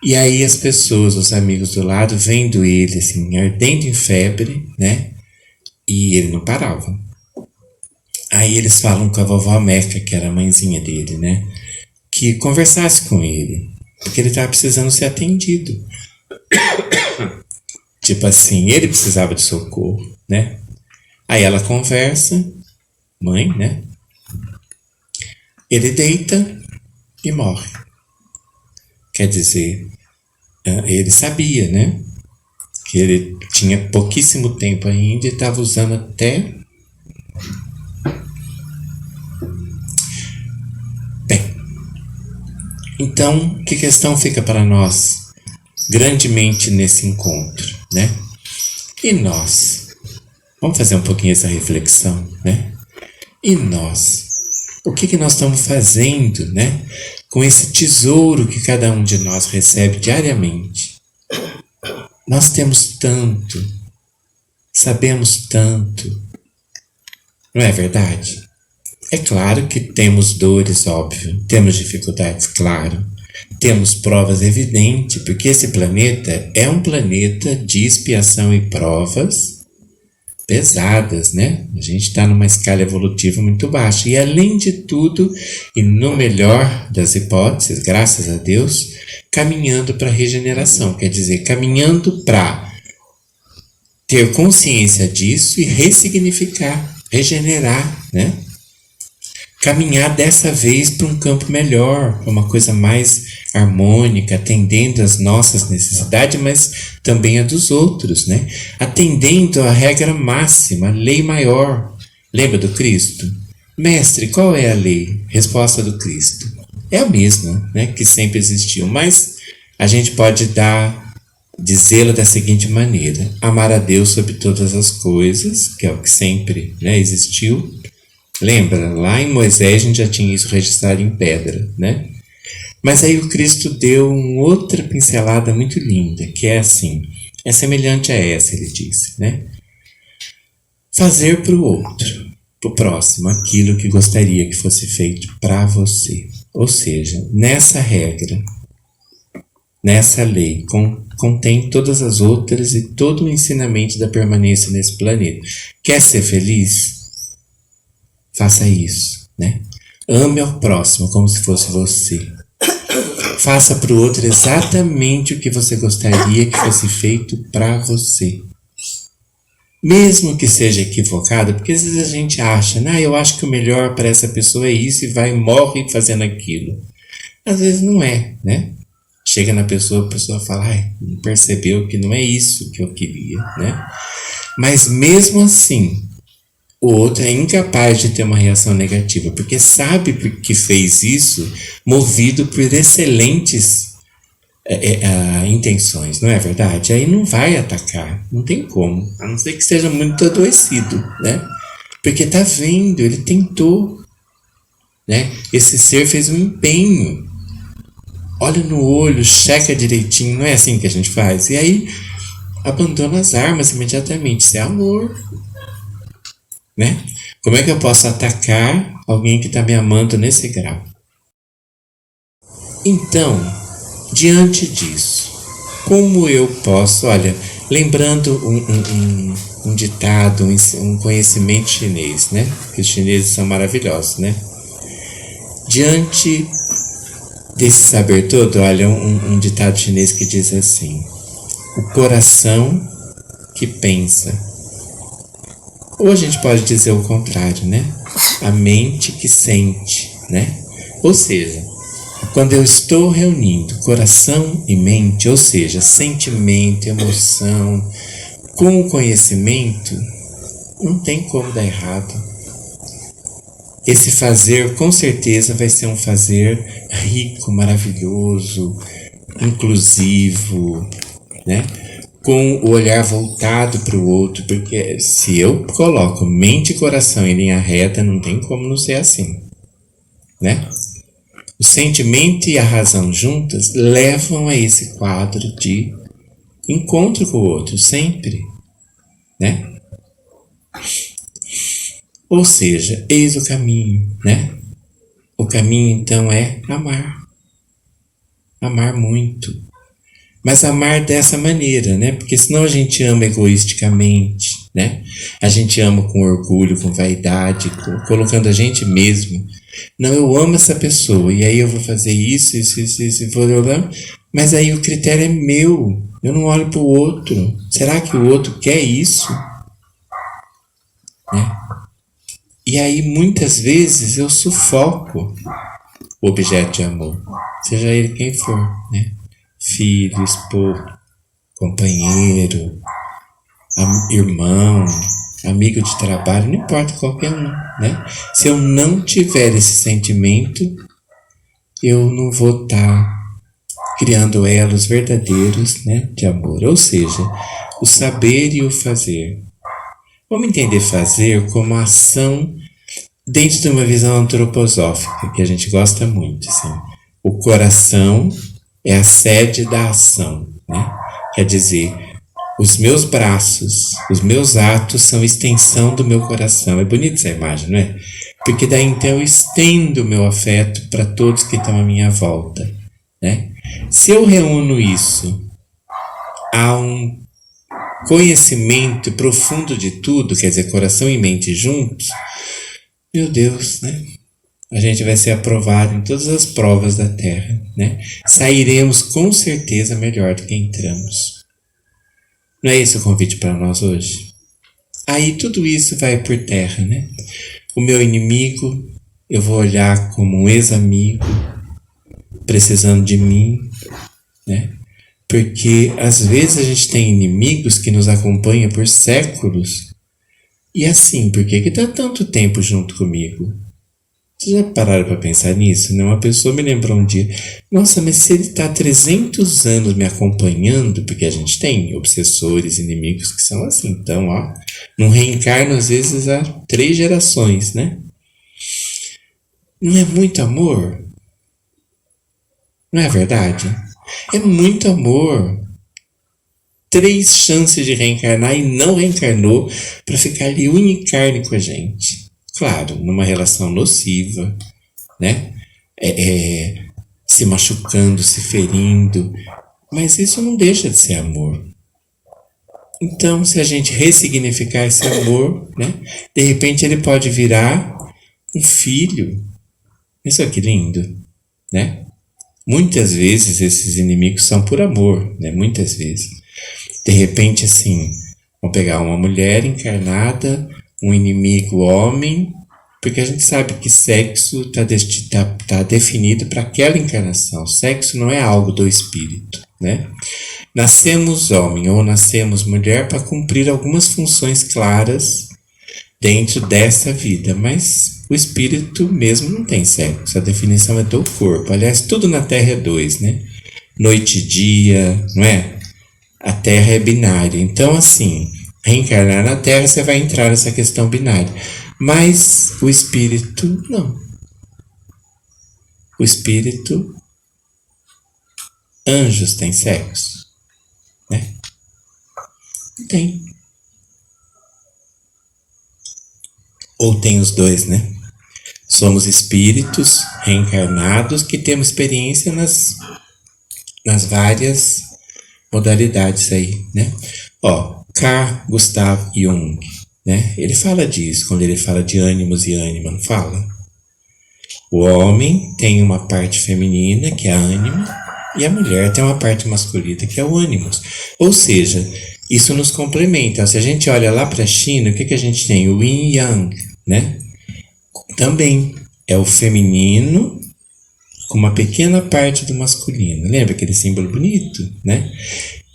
e aí as pessoas, os amigos do lado, vendo ele, assim, ardendo em febre, né? E ele não parava. Aí eles falam com a vovó Meca, que era a mãezinha dele, né? Que conversasse com ele, porque ele estava precisando ser atendido. Tipo assim, ele precisava de socorro, né? Aí ela conversa, mãe, né? Ele deita e morre. Quer dizer, ele sabia, né? Que ele tinha pouquíssimo tempo ainda e estava usando até... Bem, então, que questão fica para nós grandemente nesse encontro, né? E nós? Vamos fazer um pouquinho essa reflexão, né? E nós? O que nós estamos fazendo, né? Com esse tesouro que cada um de nós recebe diariamente. Nós temos tanto, sabemos tanto, não é verdade? É claro que temos dores, óbvio, temos dificuldades, claro, temos provas evidentes, porque esse planeta é um planeta de expiação e provas pesadas, né? A gente está numa escala evolutiva muito baixa. E além de tudo, e no melhor das hipóteses, graças a Deus, caminhando para a regeneração. Quer dizer, caminhando para ter consciência disso e ressignificar, regenerar, né? Caminhar dessa vez para um campo melhor, para uma coisa mais harmônica, atendendo às nossas necessidades, mas também a dos outros, né? Atendendo à regra máxima, a lei maior. Lembra do Cristo? Mestre, qual é a lei? Resposta do Cristo. É a mesma, né? Que sempre existiu, mas a gente pode dizê-la da seguinte maneira: amar a Deus sobre todas as coisas, que é o que sempre, né, existiu. Lembra, lá em Moisés a gente já tinha isso registrado em pedra, né? Mas aí o Cristo deu uma outra pincelada muito linda, que é assim, é semelhante a essa, ele disse, né? Fazer para o outro, para o próximo, aquilo que gostaria que fosse feito para você. Ou seja, nessa regra, nessa lei, contém todas as outras e todo o ensinamento da permanência nesse planeta. Quer ser feliz? Faça isso, né? Ame ao próximo como se fosse você. Faça para o outro exatamente o que você gostaria que fosse feito para você. Mesmo que seja equivocado, porque às vezes a gente acha, eu acho que o melhor para essa pessoa é isso e vai e morre fazendo aquilo. Às vezes não é, né? Chega na pessoa, a pessoa fala, percebeu que não é isso que eu queria, né? Mas mesmo assim, o outro é incapaz de ter uma reação negativa, porque sabe que fez isso movido por excelentes intenções, não é verdade? Aí não vai atacar, não tem como, a não ser que seja muito adoecido, né? Porque tá vendo, ele tentou, né? Esse ser fez um empenho, olha no olho, checa direitinho, não é assim que a gente faz? E aí abandona as armas imediatamente, isso é amor, né? Como é que eu posso atacar alguém que está me amando nesse grau? Então, diante disso, como eu posso, olha, lembrando um ditado, um conhecimento chinês, né? Que os chineses são maravilhosos, né? Diante desse saber todo, olha, um ditado chinês que diz assim: o coração que pensa. Ou a gente pode dizer o contrário, né? A mente que sente, né? Ou seja, quando eu estou reunindo coração e mente, ou seja, sentimento, emoção, com o conhecimento, não tem como dar errado. Esse fazer, com certeza, vai ser um fazer rico, maravilhoso, inclusivo, né? Com o olhar voltado para o outro, porque se eu coloco mente e coração em linha reta, não tem como não ser assim, né? O sentimento e a razão juntas levam a esse quadro de encontro com o outro, sempre, né? Ou seja, eis o caminho, né? O caminho, então, é amar. Amar muito. Mas amar dessa maneira, né? Porque senão a gente ama egoisticamente, né? A gente ama com orgulho, com vaidade, colocando a gente mesmo. Não, eu amo essa pessoa, e aí eu vou fazer isso, mas aí o critério é meu. Eu não olho para o outro. Será que o outro quer isso? Né? E aí, muitas vezes, eu sufoco o objeto de amor, seja ele quem for, né? Filho, esposo, companheiro, irmão, amigo de trabalho, não importa qualquer um, né? Se eu não tiver esse sentimento, eu não vou estar criando elos verdadeiros, né, de amor. Ou seja, o saber e o fazer. Vamos entender fazer como ação dentro de uma visão antroposófica, que a gente gosta muito, assim. O coração é a sede da ação, né? Quer dizer, os meus braços, os meus atos são extensão do meu coração. É bonita essa imagem, não é? Porque daí então eu estendo o meu afeto para todos que estão à minha volta. né? Se eu reúno isso a um conhecimento profundo de tudo, quer dizer, coração e mente juntos, meu Deus, né? A gente vai ser aprovado em todas as provas da Terra, né? Sairemos com certeza melhor do que entramos. Não é esse o convite para nós hoje? Aí tudo isso vai por terra, né? O meu inimigo, eu vou olhar como um ex-amigo, precisando de mim, né? Porque às vezes a gente tem inimigos que nos acompanham por séculos. E assim, por que está tanto tempo junto comigo? Vocês já pararam para pensar nisso? Né? Uma pessoa me lembrou um dia, nossa, mas se ele está há 300 anos me acompanhando, porque a gente tem obsessores, inimigos que são assim, então, ó, não reencarnam às vezes há 3 gerações, né? Não é muito amor? Não é verdade? É muito amor. 3 chances de reencarnar e não reencarnou para ficar ali unha e carne com a gente. Claro, numa relação nociva, né? Se machucando, se ferindo. Mas isso não deixa de ser amor. Então, se a gente ressignificar esse amor, né? De repente ele pode virar um filho. Isso aqui lindo, né? Muitas vezes esses inimigos são por amor, né? Muitas vezes. De repente, assim, vão pegar uma mulher encarnada, um inimigo homem, porque a gente sabe que sexo tá definido para aquela encarnação. Sexo não é algo do espírito, né? Nascemos homem ou nascemos mulher para cumprir algumas funções claras dentro dessa vida, mas o espírito mesmo não tem sexo. A definição é do corpo. Aliás, tudo na Terra é 2, né? Noite e dia, não é? A Terra é binária. Então, assim, reencarnar na Terra, você vai entrar nessa questão binária. Mas o espírito, não. O espírito, anjos têm sexo, né? Não tem. Ou tem os dois, né? Somos espíritos reencarnados que temos experiência nas várias modalidades aí, né? Ó, Carl Gustav Jung, né? Ele fala disso quando ele fala de ânimos e ânima, não fala? O homem tem uma parte feminina, que é a ânima, e a mulher tem uma parte masculina, que é o ânimos. Ou seja, isso nos complementa. Se a gente olha lá para a China, o que a gente tem? O Yin Yang, né? Também é o feminino com uma pequena parte do masculino. Lembra aquele símbolo bonito, né?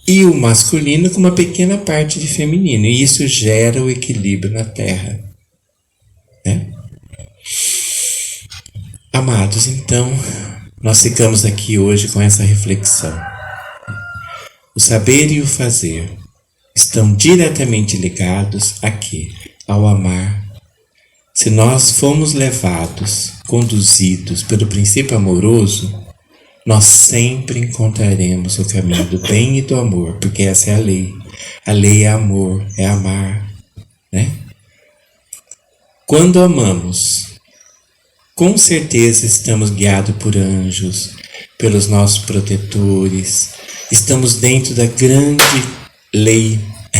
E o masculino com uma pequena parte de feminino. E isso gera o equilíbrio na Terra, né? Amados, então, nós ficamos aqui hoje com essa reflexão. O saber e o fazer estão diretamente ligados aqui, ao amar. Se nós formos levados, conduzidos pelo princípio amoroso, nós sempre encontraremos o caminho do bem e do amor, porque essa é a lei. A lei é amor, é amar, né? Quando amamos, com certeza estamos guiados por anjos, pelos nossos protetores, estamos dentro da grande lei.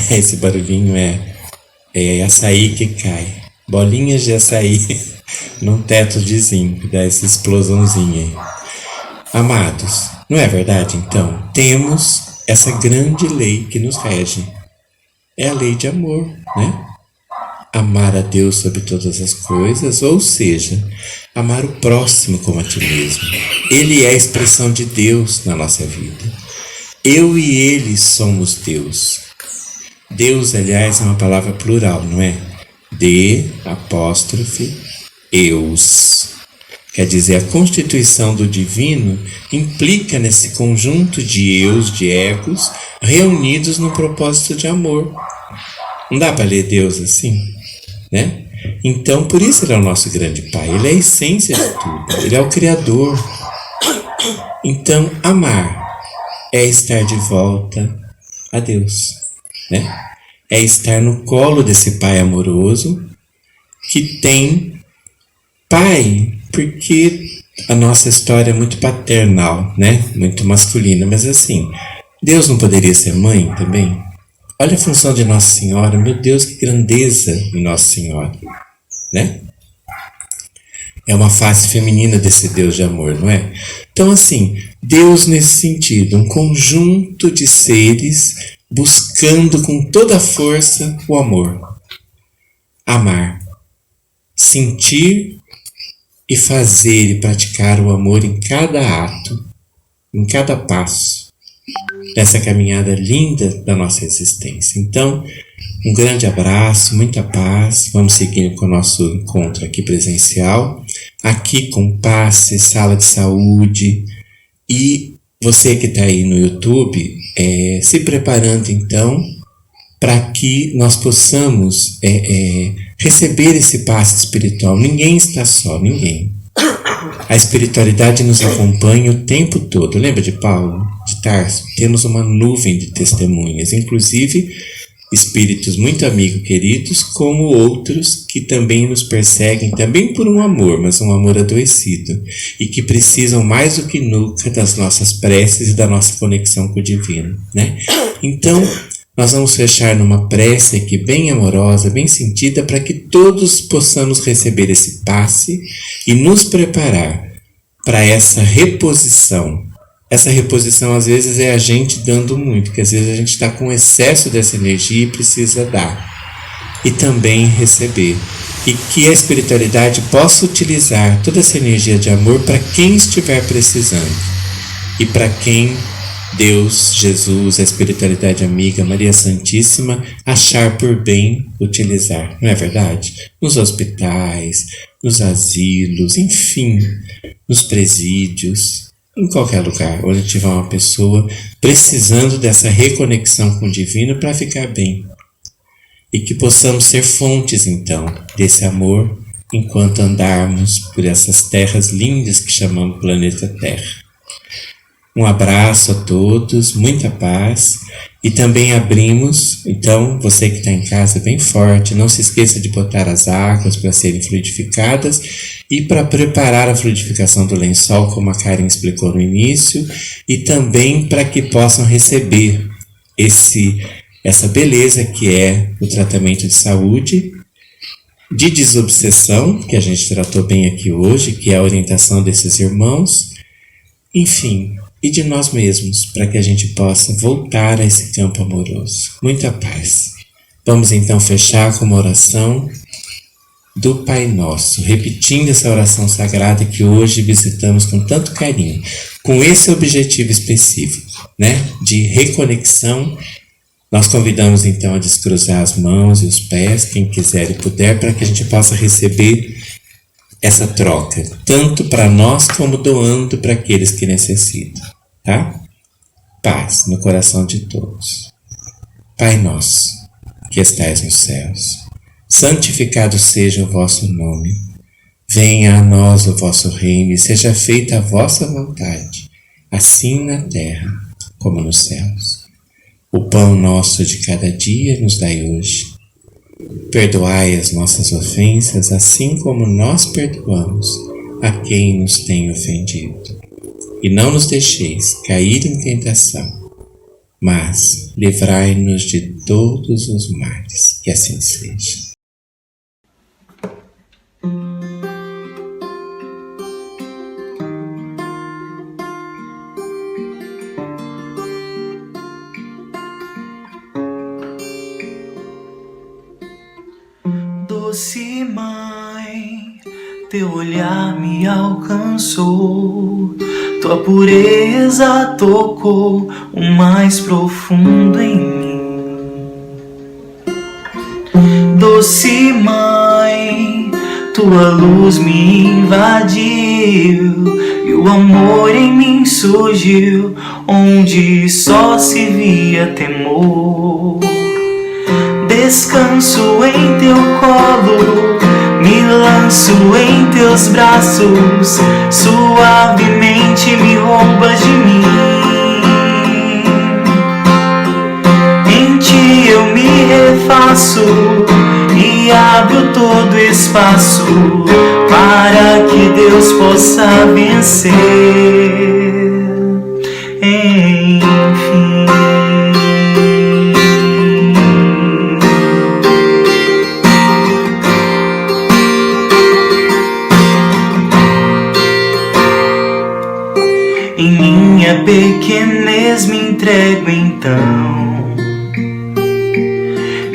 Esse barulhinho é açaí que cai. Bolinhas de açaí num teto de zinco, dá essa explosãozinha aí. Amados, não é verdade então? Temos essa grande lei que nos rege. É a lei de amor, né? Amar a Deus sobre todas as coisas, ou seja, amar o próximo como a ti mesmo. Ele é a expressão de Deus na nossa vida. Eu e ele somos Deus. Deus, aliás, é uma palavra plural, não é? De, apóstrofe, eus. Quer dizer, a constituição do divino implica nesse conjunto de eus, de egos, reunidos no propósito de amor. Não dá para ler Deus assim, né? Então, por isso ele é o nosso grande Pai. Ele é a essência de tudo. Ele é o Criador. Então, amar é estar de volta a Deus, né? É estar no colo desse Pai amoroso que tem Pai, porque a nossa história é muito paternal, né? Muito masculina, mas assim, Deus não poderia ser mãe também? Olha a função de Nossa Senhora, meu Deus, que grandeza em Nossa Senhora, né? É uma face feminina desse Deus de amor, não é? Então, assim, Deus nesse sentido, um conjunto de seres buscando com toda a força o amor. Amar. Sentir e fazer e praticar o amor em cada ato, em cada passo, dessa caminhada linda da nossa existência. Então, um grande abraço, muita paz. Vamos seguindo com o nosso encontro aqui presencial, aqui com passe, sala de saúde. E você que está aí no YouTube, se preparando então para que nós possamos receber esse passe espiritual. Ninguém está só, ninguém. A espiritualidade nos acompanha o tempo todo. Lembra de Paulo, de Tarso? Temos uma nuvem de testemunhas, inclusive espíritos muito amigos, queridos, como outros que também nos perseguem, também por um amor, mas um amor adoecido, e que precisam mais do que nunca das nossas preces e da nossa conexão com o divino, né? Então, nós vamos fechar numa prece aqui bem amorosa, bem sentida, para que todos possamos receber esse passe e nos preparar para essa reposição. Essa reposição, às vezes, é a gente dando muito, porque às vezes a gente está com excesso dessa energia e precisa dar. E também receber. E que a espiritualidade possa utilizar toda essa energia de amor para quem estiver precisando. E para quem Deus, Jesus, a espiritualidade amiga, Maria Santíssima, achar por bem utilizar. Não é verdade? Nos hospitais, nos asilos, enfim, nos presídios, em qualquer lugar onde tiver uma pessoa precisando dessa reconexão com o divino para ficar bem. E que possamos ser fontes, então, desse amor enquanto andarmos por essas terras lindas que chamamos planeta Terra. Um abraço a todos, muita paz. E também abrimos, então, você que está em casa bem forte, não se esqueça de botar as águas para serem fluidificadas e para preparar a fluidificação do lençol, como a Karen explicou no início, e também para que possam receber essa beleza que é o tratamento de saúde, de desobsessão, que a gente tratou bem aqui hoje, que é a orientação desses irmãos, enfim, e de nós mesmos, para que a gente possa voltar a esse campo amoroso. Muita paz. Vamos então fechar com uma oração do Pai Nosso, repetindo essa oração sagrada que hoje visitamos com tanto carinho, com esse objetivo específico, né, de reconexão. Nós convidamos então a descruzar as mãos e os pés, quem quiser e puder, para que a gente possa receber essa troca, tanto para nós como doando para aqueles que necessitam, tá? Paz no coração de todos. Pai nosso, que estais nos céus, santificado seja o vosso nome. Venha a nós o vosso reino e seja feita a vossa vontade, assim na terra como nos céus. O pão nosso de cada dia nos dai hoje. Perdoai as nossas ofensas, assim como nós perdoamos a quem nos tem ofendido. E não nos deixeis cair em tentação, mas livrai-nos de todos os males. Que assim seja. Doce mãe, teu olhar me alcançou, tua pureza tocou o mais profundo em mim. Doce mãe, tua luz me invadiu e o amor em mim surgiu, onde só se via temor. Descanso em teu colo, me lanço em teus braços, suavemente me roubas de mim. Em ti eu me refaço e abro todo espaço para para que Deus possa vencer. Enfim. Em minha pequenez me entrego então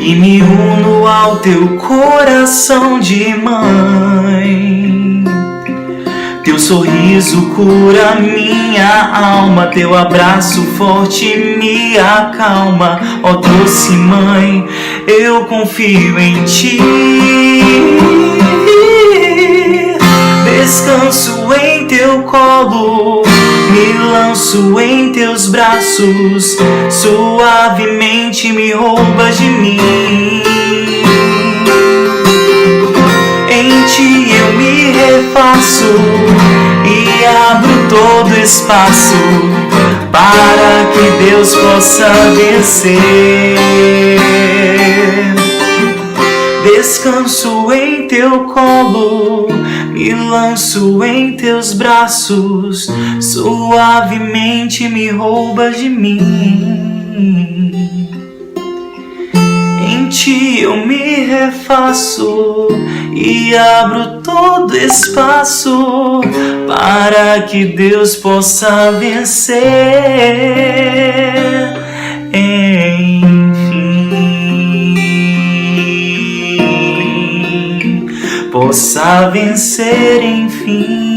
e me uno ao teu coração de mãe. Teu sorriso cura minha alma, teu abraço forte me acalma. Ó doce mãe, eu confio em ti. Descanso em teu colo, me lanço em teus braços, suavemente me roubas de mim. Em ti eu me refaço e abro todo espaço para que Deus possa vencer. Descanso em teu colo, me lanço em teus braços, suavemente me roubas de mim. Em ti eu me refaço e abro todo espaço para que Deus possa vencer. Possa vencer, enfim.